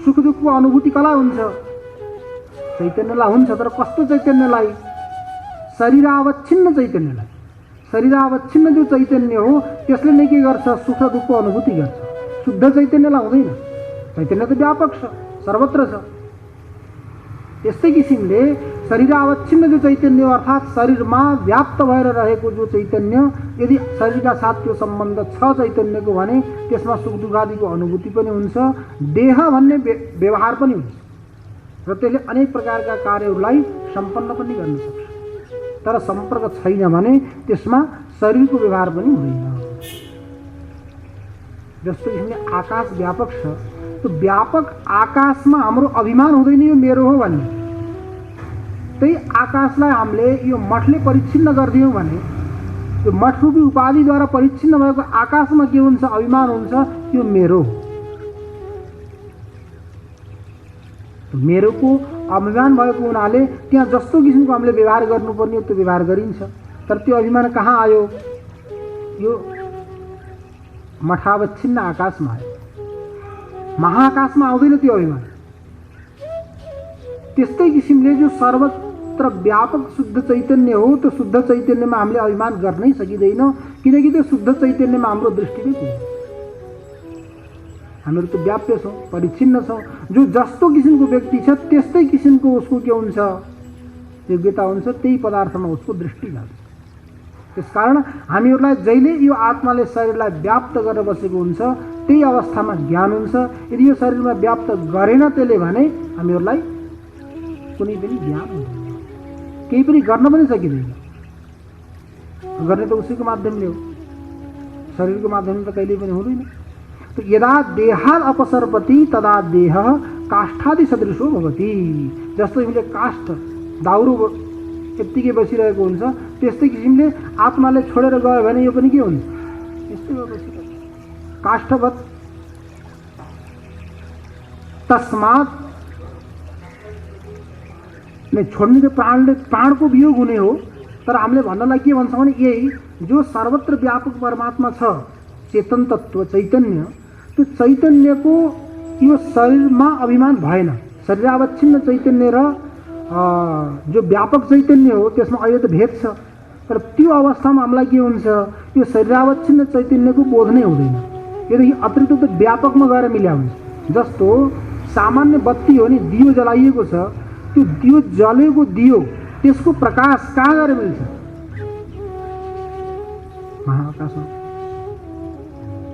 सुख दुःखको अनुभूति कला हुन्छ, चैतन्यलाई हुन्छ, तर कस्तो चैतन्यलाई, शरीरावच्छिन्न चैतन्यलाई। शरीरावच्छिन्न जो चैतन्य हो त्यसले नै के गर्छ, सुख र दुःखको अनुभूति गर्छ। शुद्ध चैतन्यलाई हुँदैन। चैतन्य त व्यापक छ, सर्वत्र छ। त्यस्तै किसिमले शरीरावच्छिन्न जो चैतन्य अर्थात् शरीरमा व्याप्त भएर रहेको जो चैतन्य, यदि शरीरका साथ त्यो सम्बन्ध छ चैतन्यको भने त्यसमा सुख दुःख आदिको अनुभूति पनि हुन्छ, देह भन्ने व्यवहार पनि हुन्छ र त्यसले अनेक प्रकारका कार्यहरूलाई सम्पन्न पनि गर्न सक्छ। तर सम्पर्क छैन भने त्यसमा शरीरको व्यवहार पनि हुँदैन। जस्तो किसिमले आकाश व्यापक छ, तो व्यापक आकाशमा हाम्रो अभिमान हुँदैन यो मेरो हो भन्ने। त्यही आकाशलाई हामीले यो मठले परिच्छिन्न गरिदियौँ भने, यो मठरूपी उपाधिद्वारा परिच्छिन्न भएको आकाशमा के हुन्छ, अभिमान हुन्छ, यो मेरो हो। मेरोको अभिमान भएको हुनाले त्यहाँ जस्तो किसिमको हामीले व्यवहार गर्नुपर्ने हो त्यो व्यवहार गरिन्छ। तर त्यो अभिमान कहाँ आयो, यो मठावच्छिन्न आकाशमा आयो, महाआकाशमा आउँदैन त्यो अभिमान। त्यस्तै किसिमले जो सर्वत्र व्यापक शुद्ध चैतन्य हो त्यो शुद्ध चैतन्यमा हामीले अभिमान गर्नै सकिँदैन, किनकि त्यो शुद्ध चैतन्यमा हाम्रो दृष्टि नै पुग्दैन। हामीहरू त व्याप्य छौँ, परिच्छिन्न छौँ। जो जस्तो किसिमको व्यक्ति छ त्यस्तै किसिमको उसको के हुन्छ, योग्यता हुन्छ, त्यही पदार्थमा उसको दृष्टि लाग्छ। त्यसकारण हामीहरूलाई जहिले यो आत्माले शरीरलाई व्याप्त गरेर बसेको हुन्छ त्यही अवस्थामा ज्ञान हुन्छ। यदि यो शरीरमा व्याप्त गरेन त्यसले भने हामीहरूलाई कुनै पनि ज्ञान हुँदैन, केही पनि गर्न पनि सकिँदैन। गर्ने त उसैको माध्यमले हो, शरीरको माध्यमले त कहिले पनि हुँदैन। तो यदा देहात् अपसर्पति तदा देह काष्ठादि सदृशो भवति। जस्तो हामीले काष्ठ दाउरो यत्तिकै बसिरहेको हुन्छ त्यस्तै किसिमले आत्माले छोडेर गयो भने यो पनि के हुन्छ, यस्तै बसिरहेको काष्ठवत्। तस्मात् नै छोड्ने त प्राणको वियोग हुने हो। तर हामीले भन्नलाई के भन्छौँ भने यही जो सर्वत्र व्यापक परमात्मा छ, चेतन तत्व चैतन्य, त्यो चैतन्यको यो शरीरमा अभिमान भएन। शरीरावच्छिन्न चैतन्य र जो व्यापक चैतन्य हो त्यसमा अहिले त भेद छ, तर त्यो अवस्थामा हामीलाई के हुन्छ, यो शरीरावच्छिन्न चैतन्यको बोध नै हुँदैन। यदि अतिरिक्त त व्यापकमा गएर मिल्या हुन्छ। जस्तो सामान्य बत्ती हो नि, दियो जलाइएको छ, त्यो दियो जलेको दियो त्यसको प्रकाश कहाँ गएर मिल्छ, महाआकाशमा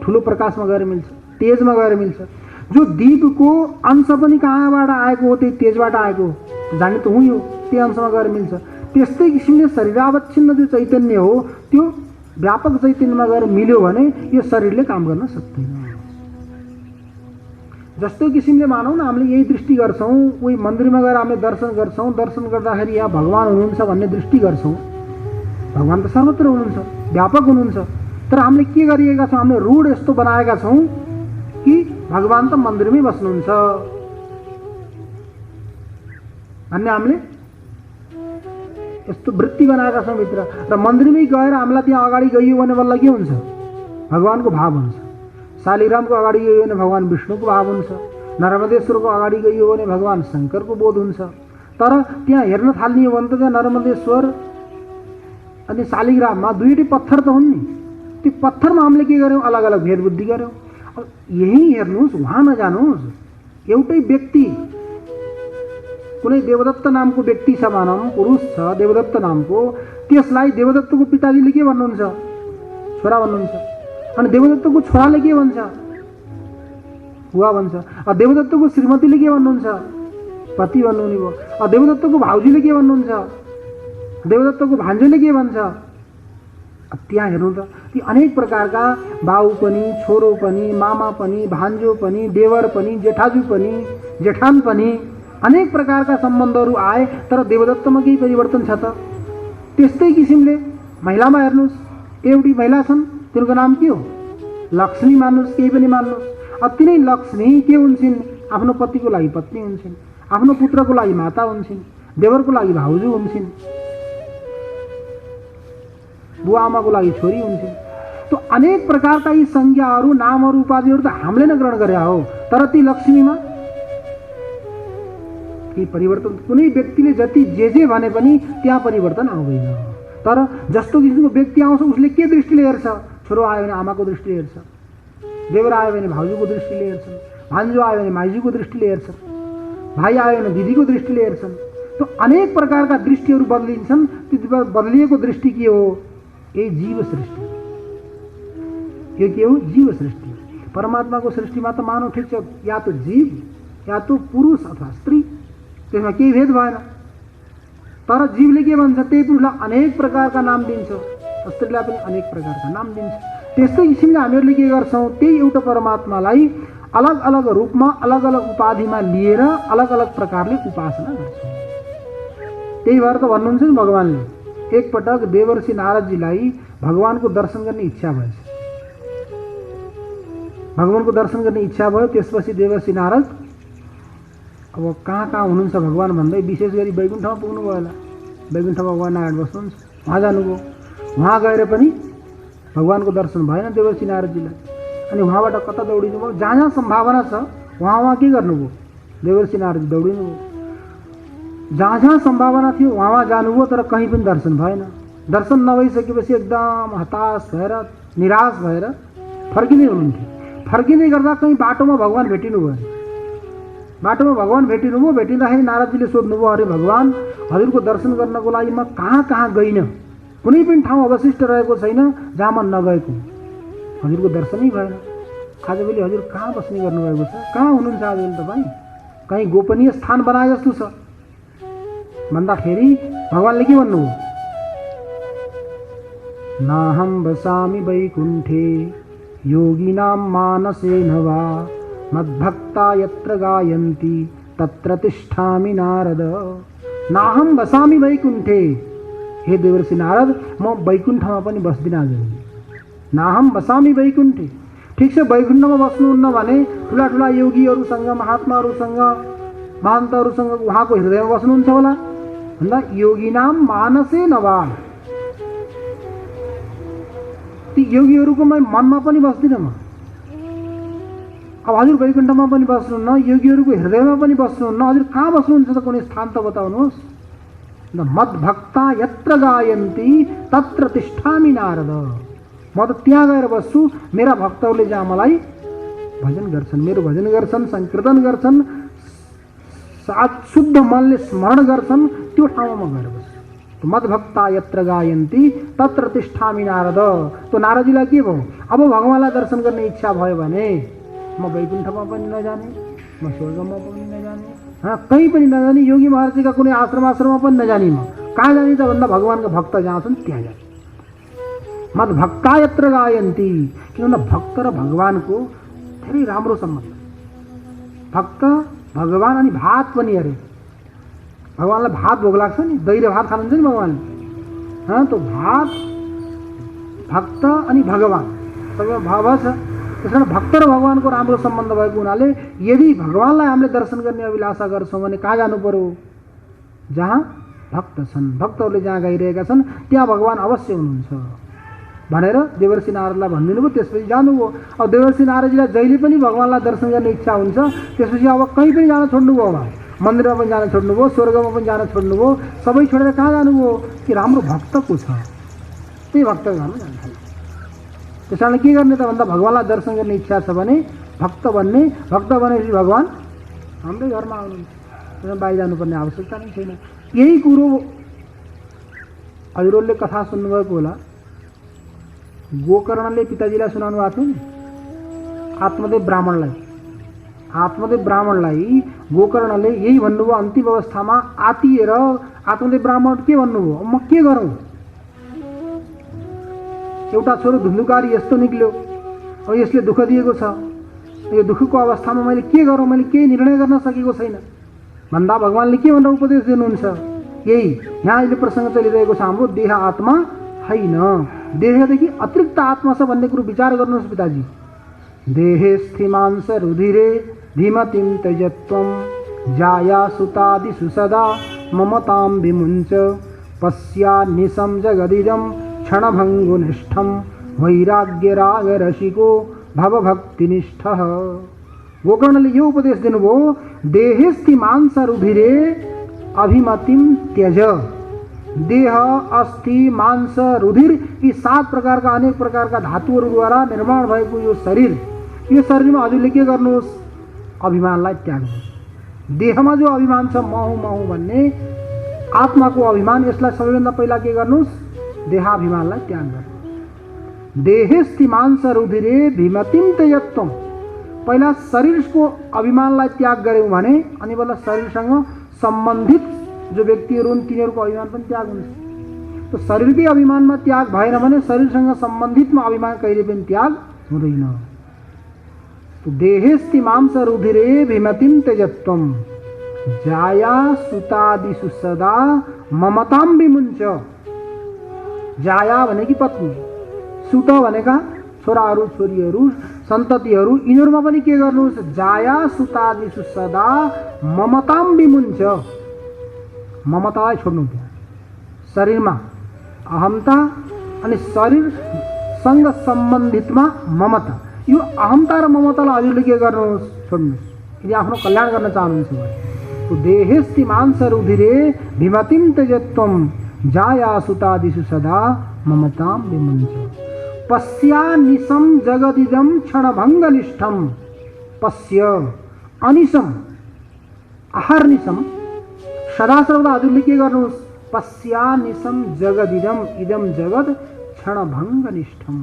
ठुलो प्रकाशमा गएर मिल्छ, तेजमा गएर मिल्छ। जो दीपको अंश पनि कहाँबाट आएको हो, त्यही तेजबाट आएको हो, जाने त हुँ यो, त्यही अंशमा गएर मिल्छ। त्यस्तै किसिमले शरीरावच्छिन्न जो चैतन्य हो त्यो व्यापक चैतन्यमा गएर मिल्यो भने यो शरीरले काम गर्न सक्दैन। जस्तो किसिमले मानौँ न हामीले यही दृष्टि गर्छौँ, कोही मन्दिरमा गएर हामीले दर्शन गर्छौँ, दर्शन गर्दाखेरि यहाँ भगवान हुनुहुन्छ भन्ने दृष्टि गर्छौँ। भगवान त सर्वत्र हुनुहुन्छ, व्यापक हुनुहुन्छ, तर हामीले के गरिएका छौँ, हामीले रूढ यस्तो बनाएका छौँ कि भगवान त मन्दिरमै बस्नुहुन्छ, भन्ने हामीले यस्तो वृत्ति बनाएका छौँ भित्र। र मन्दिरमै गएर हामीलाई त्यहाँ अगाडि गइयो भने बल्ल के हुन्छ? भगवानको भाव हुन्छ। शालिग्रामको अगाडि गइयो भने भगवान विष्णुको भाव हुन्छ। नर्मदेश्वरको अगाडि गइयो भने भगवान शङ्करको बोध हुन्छ। तर त्यहाँ हेर्न थाल्ने हो भने त त्यहाँ नर्मदेश्वर अनि शालिग्राममा दुईटै पत्थर त हुन् नि। त्यो पत्थरमा हामीले के गर्यौँ? अलग अलग भेद बुद्धि गर्यौँ। अब यही हेर्नुहोस्, वहाँ नजानुहोस्। एउटै व्यक्ति, कुनै देवदत्त नामको व्यक्ति छ भनौँ, पुरुष छ देवदत्त नामको, त्यसलाई देवदत्तको पिताजीले के भन्नुहुन्छ? छोरा भन्नुहुन्छ। अनि देवदत्तको छोराले के भन्छ? बुवा भन्छ। देवदत्तको श्रीमतीले के भन्नुहुन्छ? पति भन्नुहुने भयो। देवदत्तको भाउजूले के भन्नुहुन्छ? देवदत्तको भान्जोले के भन्छ? त्यहाँ हेर्नु त, ती अनेक प्रकारका बाउ पनि, छोरो पनि, मामा पनि, भान्जो पनि, देवर पनि, जेठाजु पनि, जेठान पनि, अनेक प्रकारका सम्बन्धहरू आए। तर देवदत्तमा केही परिवर्तन छ त? त्यस्तै किसिमले महिलामा हेर्नुहोस्, एउटी महिला छन्, तिनको नाम के हो? लक्ष्मी मान्नुहोस्, केही पनि मान्नुहोस्। तिनै लक्ष्मी के हुन्छन्? आफ्नो पतिको लागि पत्नी हुन्छन्, आफ्नो पुत्रको लागि माता हुन्छन्, देवरको लागि भाउजू हुन्छन्, बुवा आमाको लागि छोरी हुन्छन्। तो अनेक प्रकारका यी संज्ञाहरू, नामहरू, उपाधिहरू त हामीले नै ग्रहण गरे हो। तर ती लक्ष्मीमा केही परिवर्तन, कुनै व्यक्तिले जति जे भने पनि त्यहाँ परिवर्तन आउँदैन। तर जस्तो किसिमको व्यक्ति आउँछ उसले के दृष्टिले हेर्छ? छोरो आयो भने आमाको दृष्टिले हेर्छ, देवर आयो भने भाउजूको दृष्टिले हेर्छन्, भान्जो आयो भने माइजूको दृष्टिले हेर्छन्, भाइ आयो भने दिदीको दृष्टिले हेर्छन्। तो अनेक प्रकारका दृष्टिहरू बदलिन्छन्। त्यो बदलिएको दृष्टि के हो? यही जीव सृष्टि। यो के हो? जीव सृष्टि। परमात्माको सृष्टिमा त मानव ठिक छ, या तो जीव या तो पुरुष अथवा स्त्री, त्यसमा केही भेद भएन। तर जीवले के भन्छ? त्यही पुरुषलाई अनेक प्रकारका नाम दिन्छ, स्त्रीलाई पनि अनेक प्रकारका नाम दिन्छ। त्यस्तै किसिमले हामीहरूले के गर्छौँ? त्यही एउटा परमात्मालाई अलग अलग रूपमा, अलग अलग उपाधिमा लिएर अलग अलग प्रकारले उपासना गर्छौँ। त्यही भएर त भन्नुहुन्छ नि भगवानले, एकपटक देवर्षि नारदजीलाई भगवानको दर्शन गर्ने इच्छा भएछ। भगवानको दर्शन गर्ने इच्छा भयो। त्यसपछि देवर्षि नारद अब कहाँ कहाँ हुनुहुन्छ भगवान भन्दै विशेष गरी वैकुण्ठमा पुग्नुभयो होला। वैकुण्ठमा भगवान नारायण बस्नुहुन्छ, वहाँ जानुभयो। वहाँ गएर पनि भगवानको दर्शन भएन देवर्षि नारदजीलाई। अनि वहाँबाट कता दौडिनु भयो? जहाँ जहाँ सम्भावना छ वहाँ के गर्नुभयो? देवर्षि नारदजी दौडिनुभयो। जहाँ जहाँ सम्भावना थियो वहाँ जानुभयो, तर कहीँ पनि दर्शन भएन। दर्शन नभइसकेपछि एकदम हताश भएर, निराश भएर फर्किँदै हुनुहुन्थ्यो। फर्किँदै गर्दा कहीँ बाटोमा भगवान भेटिनुभयो। बाटोमा भगवान भेटिनुभयो। भेटिँदाखेरि नारदजीले सोध्नुभयो, अरे भगवान, हजुरको दर्शन गर्नको लागि म कहाँ कहाँ गइनँ? कुनै पनि ठाउँ अवशिष्ट रहेको छैन जहाँ म नगएको। हजुरको दर्शनै भएन। आजभोलि हजुर कहाँ बस्ने गर्नुभएको छ? कहाँ हुनुहुन्छ आजभोलि तपाईँ? कहीँ गोपनीय स्थान बनाए जस्तो छ भन्दाखेरि भगवानले के भन्नुभयो? नाहं वसामि वैकुण्ठे योगिनां मानसेन वा मद्भक्ता यत्र गायन्ति तत्र तिष्ठामि नारद। नाहं वसामि वैकुण्ठे, हे देवर्षि नारद, म वैकुण्ठमा पनि बस्दिनँ आजभोलि। नाहं वसामि वैकुण्ठे। ठिक छ, वैकुण्ठमा बस्नुहुन्न भने ठुला ठुला योगीहरूसँग, महात्माहरूसँग, महन्तहरूसँग उहाँको हृदयमा बस्नुहुन्छ होला भन्दा योगिनां मानसे नवा, ती योगीहरूको मनमा पनि बस्दिनँ म। अब हजुर वैकुण्ठमा पनि बस्नुहुन्न, योगीहरूको हृदयमा पनि बस्नुहुन्न, हजुर कहाँ बस्नुहुन्छ त? कुनै स्थान त बताउनुहोस्। मद्भक्ता यत्र गायन्ति तत्र तिष्ठामि नारद। म त त्यहाँ गएर बस्छु, मेरा भक्तहरूले जहाँ मलाई भजन गर्छन्, मेरो भजन गर्छन्, संकीर्तन गर्छन्, शुद्ध मनले स्मरण गर्छन्, त्यो ठाउँमा म गएर बस्छु। मद्भक्ता यत्र गायन्ति तत्र तिष्ठामि नारद। तो नारदजीलाई के भयो? अब भगवानलाई दर्शन गर्ने इच्छा भयो भने म वैकुण्ठमा पनि नजाने, म स्वर्गमा पनि नजाने, कहीँ पनि नजाने, योगी महर्षिका कुनै आश्रममा पनि नजाने। म कहाँ जाने त भन्दा भगवानका भक्त जहाँ छन् त्यहाँ जाने। मद्भक्ता यत्र गायन्ति, किनभने भक्त र भगवानको धेरै राम्रो सम्बन्ध। भक्त, भगवान अनि भात पनि। अरे भगवानलाई भात भोग लाग्छ नि, दही र भात खानुहुन्छ नि भगवानले। तो भात, भक्त अनि भगवान सबैमा भाव छ। त्यस कारण भक्त र भगवानको राम्रो सम्बन्ध भएको हुनाले यदि भगवानलाई हामीले दर्शन गर्ने अभिलाषा गर्छौँ भने कहाँ जानु पर्यो? जहाँ भक्त छन्, भक्तहरूले जहाँ गइरहेका छन् त्यहाँ भगवान अवश्य हुनुहुन्छ भनेर देवर्षि नारदलाई भनिदिनु भयो। त्यसपछि जानुभयो। अब देवर्षि नारदजीलाई जहिले पनि भगवानलाई दर्शन गर्ने इच्छा हुन्छ। त्यसपछि अब कहीँ पनि जान छोड्नुभयो। उहाँ मन्दिरमा पनि जान छोड्नुभयो, स्वर्गमा पनि जान छोड्नुभयो। सबै छोडेर कहाँ जानुभयो कि राम्रो भक्त को छ त्यही भक्तको घरमा जान्छ। त्यस कारणले के गर्ने त भन्दा भगवानलाई दर्शन गर्ने इच्छा छ भने भक्त बन्ने, भक्त बनेपछि भगवान हाम्रै घरमा आउनुहुन्छ। त्यसमा बाहिर जानुपर्ने आवश्यकता नै छैन। यही कुरो हजुरहरूले कथा सुन्नुभएको होला। गोकर्णले पिताजीलाई सुनाउनु भएको थियो नि, आत्मदेव ब्राह्मणलाई गोकर्णले यही भन्नुभयो। अन्तिम अवस्थामा आतिएर आत्मदेव ब्राह्मण के भन्नुभयो, म के गरौँ, एउटा छोरो धुन्धुकारी यस्तो निक्ल्यो, अब यसले दुःख दिएको छ, यो दुःखको अवस्थामा मैले के गरौँ, मैले केही निर्णय गर्न सकेको छैन भन्दा भगवानले के भनेर उपदेश दिनुहुन्छ। यही यहाँ अहिले प्रसङ्ग चलिरहेको छ हाम्रो। देह आत्मा होइन, देहदेखि अतिरिक्त आत्मा छ भन्ने कुरो विचार गर्नुहोस् पिताजी। देहे स्थिमांस रुधिरे धीमतिं त्यजत्वं जाया सुतादिषु सदा ममतां विमुञ्च पश्यान्निशं जगदिदं क्षणभङ्गुनिष्ठं वैराग्यरागरसिको भवभक्तिनिष्ठः। गोकर्णले यो उपदेश दिनुभयो, देहेस्ति मांस रुधिरे अभिमतिं त्यज। देह, अस्थि, मांस, रुधिर यी 7 प्रकारका अनेक प्रकारका धातुहरूद्वारा निर्माण भएको यो शरीरमा हजुरले के गर्नुहोस्, अभिमानलाई त्याग्नुहोस्। देहमा जो अभिमान छ म हुँ भन्ने आत्माको अभिमान, यसलाई सबैभन्दा पहिला के गर्नुहोस्, देहाभिमानलाई त्याग गर्नुहोस्। देहेस्ति मांस रुधिरे भीमतिं त्यजत्वं, पहिला शरीरको अभिमानलाई त्याग गऱ्यौँ भने अनि बल्ल शरीरसँग सम्बन्धित जो व्यक्तिहरू हुन् तिनीहरूको अभिमान पनि त्याग हुन्छ। तो शरीरकै अभिमानमा त्याग भएन भने शरीरसँग सम्बन्धितमा अभिमान कहिले पनि त्याग हुँदैन। तो देहेस्ति मांस रुधिरे भीमतिं त्यजत्वं जाया सुतादिषु सदा ममतां विमुञ्च। जाया भनेकी पत्नी, सुत भनेका छोराहरू छोरीहरू सन्ततिहरू, यिनीहरूमा पनि के गर्नुहोस्, जाया सुतादिषु सदा ममतां विमुञ्च। ममतालाई छोड्नु त्यहाँ। शरीरमा अहमता अनि शरीरसँग सम्बन्धितमा ममता, यो अहमता र ममतालाई हजुरले के गर्नुहोस्, छोड्नुहोस् यदि आफ्नो कल्याण गर्न चाहनुहुन्छ भने। तो देहेस्ति मांस रुधिरे भीमतिं त्यजत्वं जाया सुतादिषु सदा ममतां विमुञ्च पश्यानिशं जगदिदं क्षणभङ्गनिष्ठं। पश्य अनिशम आहर्निशम, सदा सर्वदा हजुरले के गर्नुहोस्, पश्यानिशम जगदिदम, इदम जगत क्षणभङ्गनिष्ठम,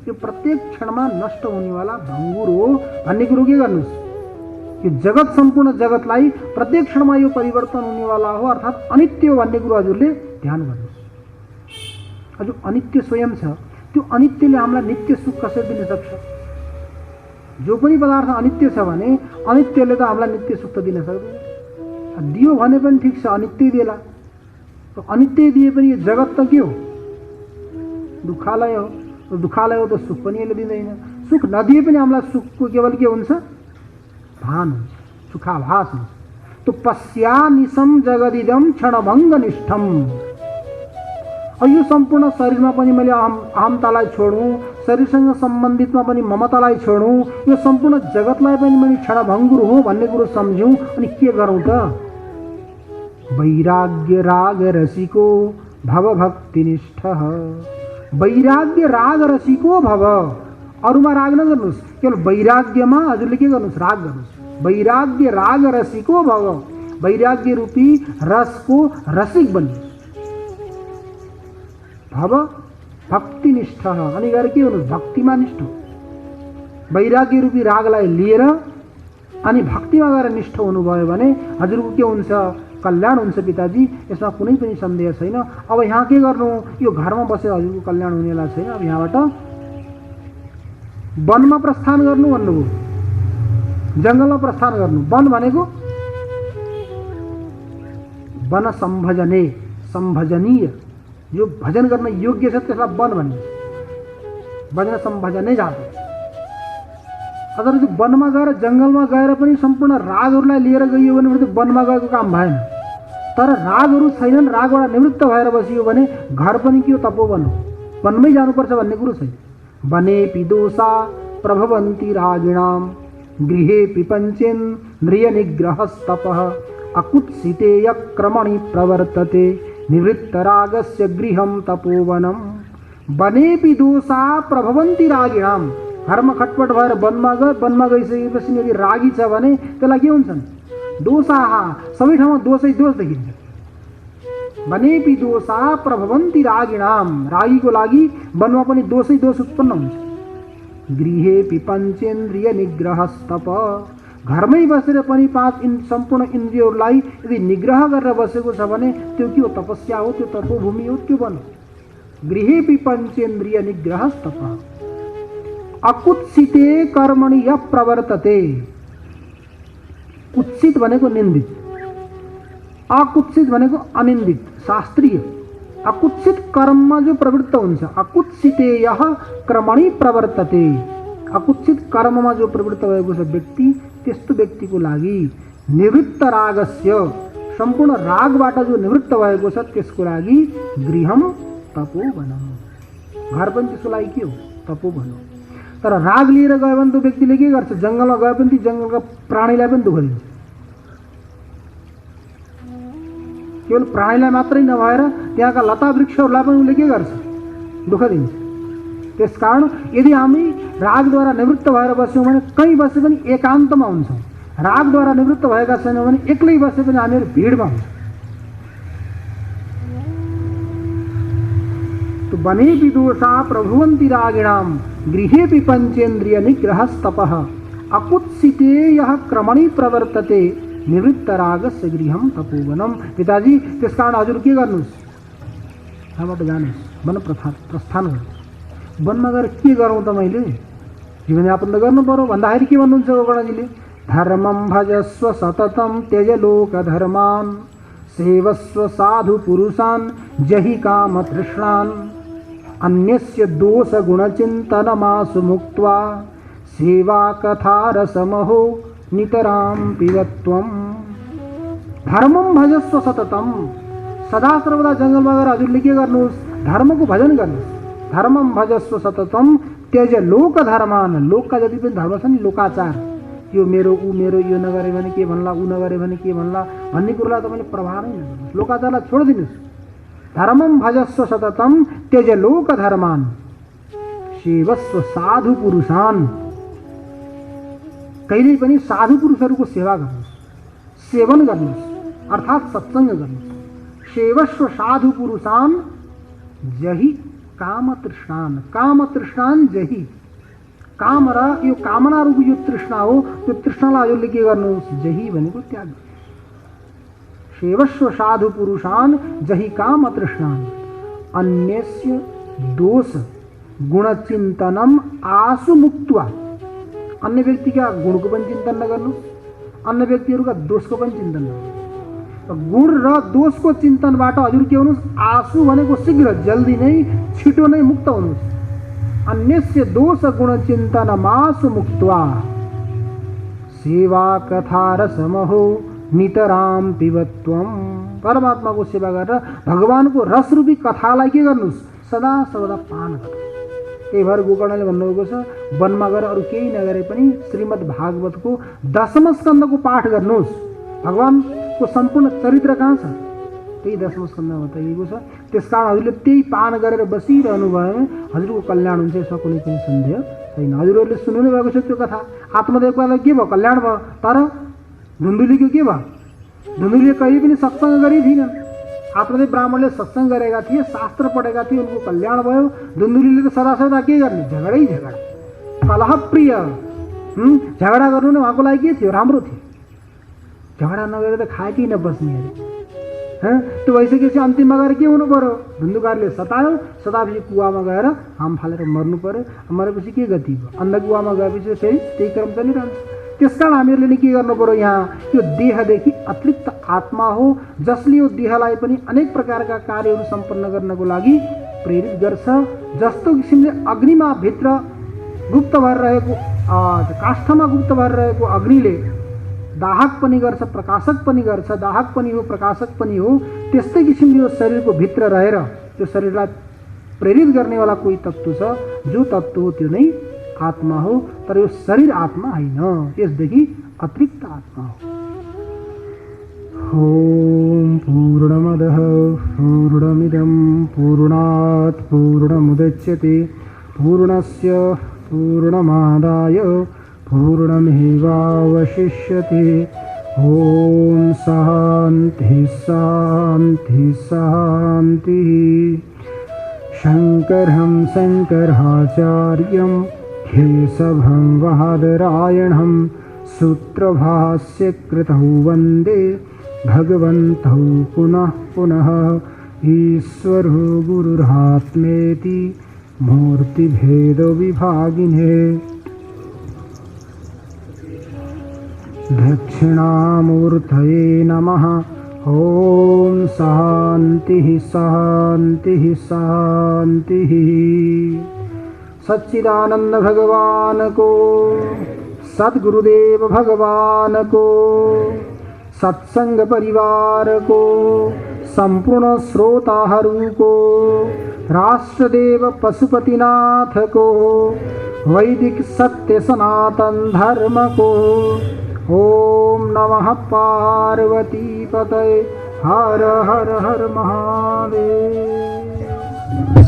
यो प्रत्येक क्षणमा नष्ट हुनेवाला भङ्गुर हो भन्ने कुरो के गर्नुहोस्। यो जगत सम्पूर्ण जगतलाई प्रत्येक क्षणमा यो परिवर्तन हुनेवाला हो अर्थात् अनित्य हो भन्ने कुरो हजुरले ध्यान गर्नुहोस्। जो अनित्य स्वयं छ त्यो अनित्यले हामीलाई नित्य सुख कसरी दिन सक्छ। जो पनि पदार्थ अनित्य छ भने अनित्यले त हामीलाई नित्य सुख त दिन सक्दैन। दियो भने पनि ठिक छ, अनित्य दिएला। तो अनित्य दिए पनि यो जगत त के हो, दुःखालय हो। तो दुःखालय हो त सुख पनि यसले दिँदैन। सुख नदिए पनि हामीलाई सुखको केवल के हुन्छ, भान हुन्छ, सुखाभास हुन्छ। तो पश्यानिशम जगदिदम क्षणभङ्गनिष्ठम। यो सम्पूर्ण शरीरमा पनि मैले अहमतालाई छोडौँ, शरीरसँग सम्बन्धितमा पनि ममतालाई छोडौँ, यो सम्पूर्ण जगतलाई पनि मैले क्षणभङ्गुर हो भन्ने कुरो सम्झौँ। अनि के गरौँ त, वैराग्य राग रसिको भव भक्तिनिष्ठः। वैराग्य राग रसिको भव, अरूमा राग नगर्नुहोस्, केवल वैराग्यमा हजुरले के गर्नुहोस्, राग गर्नुहोस्। वैराग्य राग रसिको भव, वैराग्य रूपी रसको रसिक बन्नुहोस्। भव भक्तिनिष्ठ, अनि गएर के हुनुहोस्, भक्तिमा निष्ठ। वैराग्य रूपी रागलाई लिएर अनि भक्तिमा गएर निष्ठ हुनुभयो भने हजुरको के हुन्छ, कल्याण हुन्छ पिताजी। यसमा कुनै पनि सन्देह छैन। अब यहाँ के गर्नु, यो घरमा बसेर हजुरको कल्याण हुनेला छैन। अब यहाँबाट वनमा प्रस्थान गर्नु भन्नुभयो, जङ्गलमा प्रस्थान गर्नु। वन भनेको वन सम्भजने, सम्भजनीय, जो भजन गर्न योग्य छ त्यसलाई वन भनिन्छ। भजन सम्भजनै जान्छ। अगर त्यो वनमा गएर जङ्गलमा गएर पनि सम्पूर्ण रागहरूलाई लिएर गइयो भने त्यो वनमा गएको काम भएन। तर रागहरू छैनन्, रागबाट निवृत्त भएर बसियो भने घर पनि के हो, तपोवन हो, वनमै जानुपर्छ भन्ने कुरो छैन। वनेपि दोषा प्रभवन्ति रागिणाम गृहेपि पञ्चेन्द्रिय निग्रहस्तपः अकुत्सिते यक्रमणि प्रवर्तते निवृत्त रागस्य गृहं तपोवनम। वनेपि दोषा प्रभवन्ति रागिणाम, घरमा खटपट भएर वनमा गइसकेपछि यदि रागी छ भने त्यसलाई के हुन्छन्, दोषाहा, सबै ठाउँमा दोषै दोष देखिन्छ। वनेपि दोषा प्रभवन्ति रागिणाम, रागीको लागि वनमा पनि दोषै दोष उत्पन्न हुन्छ। गृहेपि पञ्चेन्द्रिय निग्रहस्तप, घरमै बसेर पनि सम्पूर्ण इन्द्रियहरूलाई यदि निग्रह गरेर बसेको छ भने त्यो के हो, तपस्या हो, त्यो तपोभूमि हो, त्यो वन हो। गृहेपि पञ्चेन्द्रिय निग्रहस्तप अकुत्सिते कर्मणि य प्रवर्तते। कुत्सित भनेको निन्दित, अकुत्सित भनेको अनिन्दित, शास्त्रीय। अकुत्सित कर्ममा जो प्रवृत्त हुन्छ, अकुत्सिते यह कर्मणि प्रवर्तते, अकुत्सित कर्ममा जो प्रवृत्त भएको छ व्यक्ति, त्यस्तो व्यक्तिको लागि निवृत्त रागस्य, सम्पूर्ण रागबाट जो निवृत्त भएको छ त्यसको लागि गृहम तपोवनम, घर पनि त्यसको लागि के हो, तपोवन हो। तर राग लिएर गयो भने त्यो व्यक्तिले के गर्छ, जङ्गलमा गए पनि ती जङ्गलका प्राणीलाई पनि दुःख दिन्छ। केवल प्राणीलाई मात्रै नभएर त्यहाँका लता वृक्षहरूलाई पनि उसले के गर्छ, दुःख दिन्छ। त्यसकारण यदि हामी रागद्वारा निवृत्त भएर बस्यौँ भने कहीँ बसे पनि एकान्तमा हुन्छौँ, रागद्वारा निवृत्त भएका छैनौँ भने एक्लै बसे पनि हामीहरू भिडमा हुन्छौँ। वनेपि दोषा प्रभवन्ति रागिणाम गृहेपि पञ्चेन्द्रिय निग्रहस्तपः अकुत्सिते यः क्रमणि प्रवर्तते निवृत्त रागस्य गृहम तपोवनम। पिताजी, त्यसकारण हजुर के गर्नुहोस्, यहाँबाट जानुहोस्, वन प्रस्थान गर्नुहोस्। वनमा गएर के गरौँ त, मैले जीवनयापन त गर्नु पर्यो भन्दाखेरि के भन्नुहुन्छ गोकर्णजीले, धर्मं भजस्व सततं त्यज लोक धर्मान् सेवस्व साधु पुरुषान् जहि काम तृष्णान् अन्यस्य दोष गुण चिंतनमासु मुक्त्वा सेवा कथा रसमहो नितराम पिबत्वम। धर्मं भजस्व सततम, सदा सर्वदा जंगलमा गएर हजुरले के गर्नुहोस्, धर्मको भजन गर्नुहोस्। धर्मं भजस्व सततम त्यज लोक धर्मान, लोकका जति पनि धर्म छ नि, लोकाचार, यो मेरो ऊ मेरो, यो नगरे भने के भन्ला, ऊ नगरे भने के भन्ला भन्ने कुरोलाई तपाईँले प्रभाव नै नगर्नुहोस्, लोकाचारलाई छोडिदिनुहोस्। धर्मं भजस्व सततम त्यज लोक धर्मान सेवस्व साधु पुरुषान्, कहिल्यै पनि साधु पुरुषहरूको सेवा गर्नुहोस्, सेवन गर्नुहोस्, अर्थात् सत्सङ्ग गर्नुहोस्। सेवस्व साधु पुरुषान् जहि काम तृष्णान, काम तृष्णान जहि, काम र यो कामना रूप यो तृष्णा हो, त्यो तृष्णालाई हजुरले के गर्नुहोस्, जहि भनेको त्याग। सेवस्व साधु पुरुषान् जहि काम तृष्णान अन्यस्य दोष गुण चिन्तनम आसु मुक्त्वा, अन्य व्यक्तिका गुणको पनि चिन्तन नगर्नुहोस्, अन्य व्यक्तिहरूका दोषको पनि चिन्तन नगर्नुहोस्। गुण र दोषको चिन्तनबाट हजुर के हुनुहोस्, आसु भनेको शीघ्र, जल्दी नै, छिटो नै मुक्त हुनुहोस्। अन्यस्य दोष गुण चिन्तनमासु मुक्त्वा सेवा कथा रसमहो नितराम पिबत्वम। परमात्माको सेवा गरेर भगवानको रसरूपी कथालाई के गर्नुहोस्, सदा सर्वदा पान गर्नुहोस्। त्यही भएर गोकर्णले भन्नुभएको छ, वनमा गएर अरू केही नगरे पनि श्रीमद् भागवतको 10औं स्कन्धको पाठ गर्नुहोस्। भगवानको सम्पूर्ण चरित्र कहाँ छ, त्यही 10औं स्कन्धमा बताइएको छ। त्यसकारण हजुरले त्यही पान गरेर बसिरहनु भयो भने हजुरको कल्याण हुन्छ, यसमा कुनै पनि सन्देह छैन। हजुरहरूले सुन्नु भएको छ त्यो कथा, आत्मदेवतालाई के भयो, कल्याण भयो। तर धुन्धुलीको के भयो, धुन्धुलीले कहिले पनि सत्सङ्ग गरे थिएनन्। आत्मदेव ब्राह्मणले सत्सङ्ग गरेका थिए, शास्त्र पढेका थिए, उनको कल्याण भयो। धुन्धुलीले त सदा सदा के गर्ने, झगडै झगडा, कलह प्रिय। झगडा गर्नु नै उहाँको लागि के थियो, राम्रो थियो। झगडा नगरेर त खाएकै नबस्ने अरे। त्यो भइसकेपछि अन्तिममा गएर के हुनु पर्यो, धुन्धुकारले सतायो, सताएपछि कुवामा गएर हाम फालेर मर्नु पर्यो। मरेपछि के गति भयो, अन्धकुवामा गएपछि फेरि त्यही क्रम चलिरहन्छ। त्यसकारण हामीहरूले नि के गर्नु पर्यो, यहाँ यो देहदेखि अतिरिक्त आत्मा हो, जसले यो देहलाई पनि अनेक प्रकारका कार्यहरू सम्पन्न गर्नको लागि प्रेरित गर्छ। जस्तो किसिमले अग्निमा भित्र गुप्त भएर रहेको, काष्ठमा गुप्त भएर रहेको अग्निले दाहक पनि गर्छ प्रकाशक पनि गर्छ, दाहक पनि हो प्रकाशक पनि हो, त्यस्तै किसिमले यो शरीरको भित्र रहेर त्यो शरीरलाई प्रेरित गर्नेवाला कोही तत्त्व छ, जो तत्त्व हो त्यो नै आत्मा हो। तर यो शरीर आत्मा होइन, यसदेखि अतिरिक्त आत्मा हो। ओम पूर्णमदः पूर्णमिदं पूर्णात् पूर्णमुदच्यते पूर्णस्य पूर्णमादाय पूर्णमेवावशिष्यते। ओम शांति शांति शांति। शंकरं शंकराचार्यं केशवं बादरायणं सूत्रभाष्यकृतौ वन्दे भगवन्तौ पुनः पुनः। ईश्वरो गुरुरात्मेति मूर्तिभेदविभागिने। दक्षिणामूर्तये नमः। ओम शांति शांति शांति। सच्चिदानंद भगवान को, सद्गुरुदेव भगवान को, सत्संग परिवार को, संपूर्ण श्रोताहरू को, राष्ट्रदेव पशुपतिनाथ को, वैदिक सत्य सनातन धर्म को। ओम नमः पार्वती पतये। हर हर हर महादेव।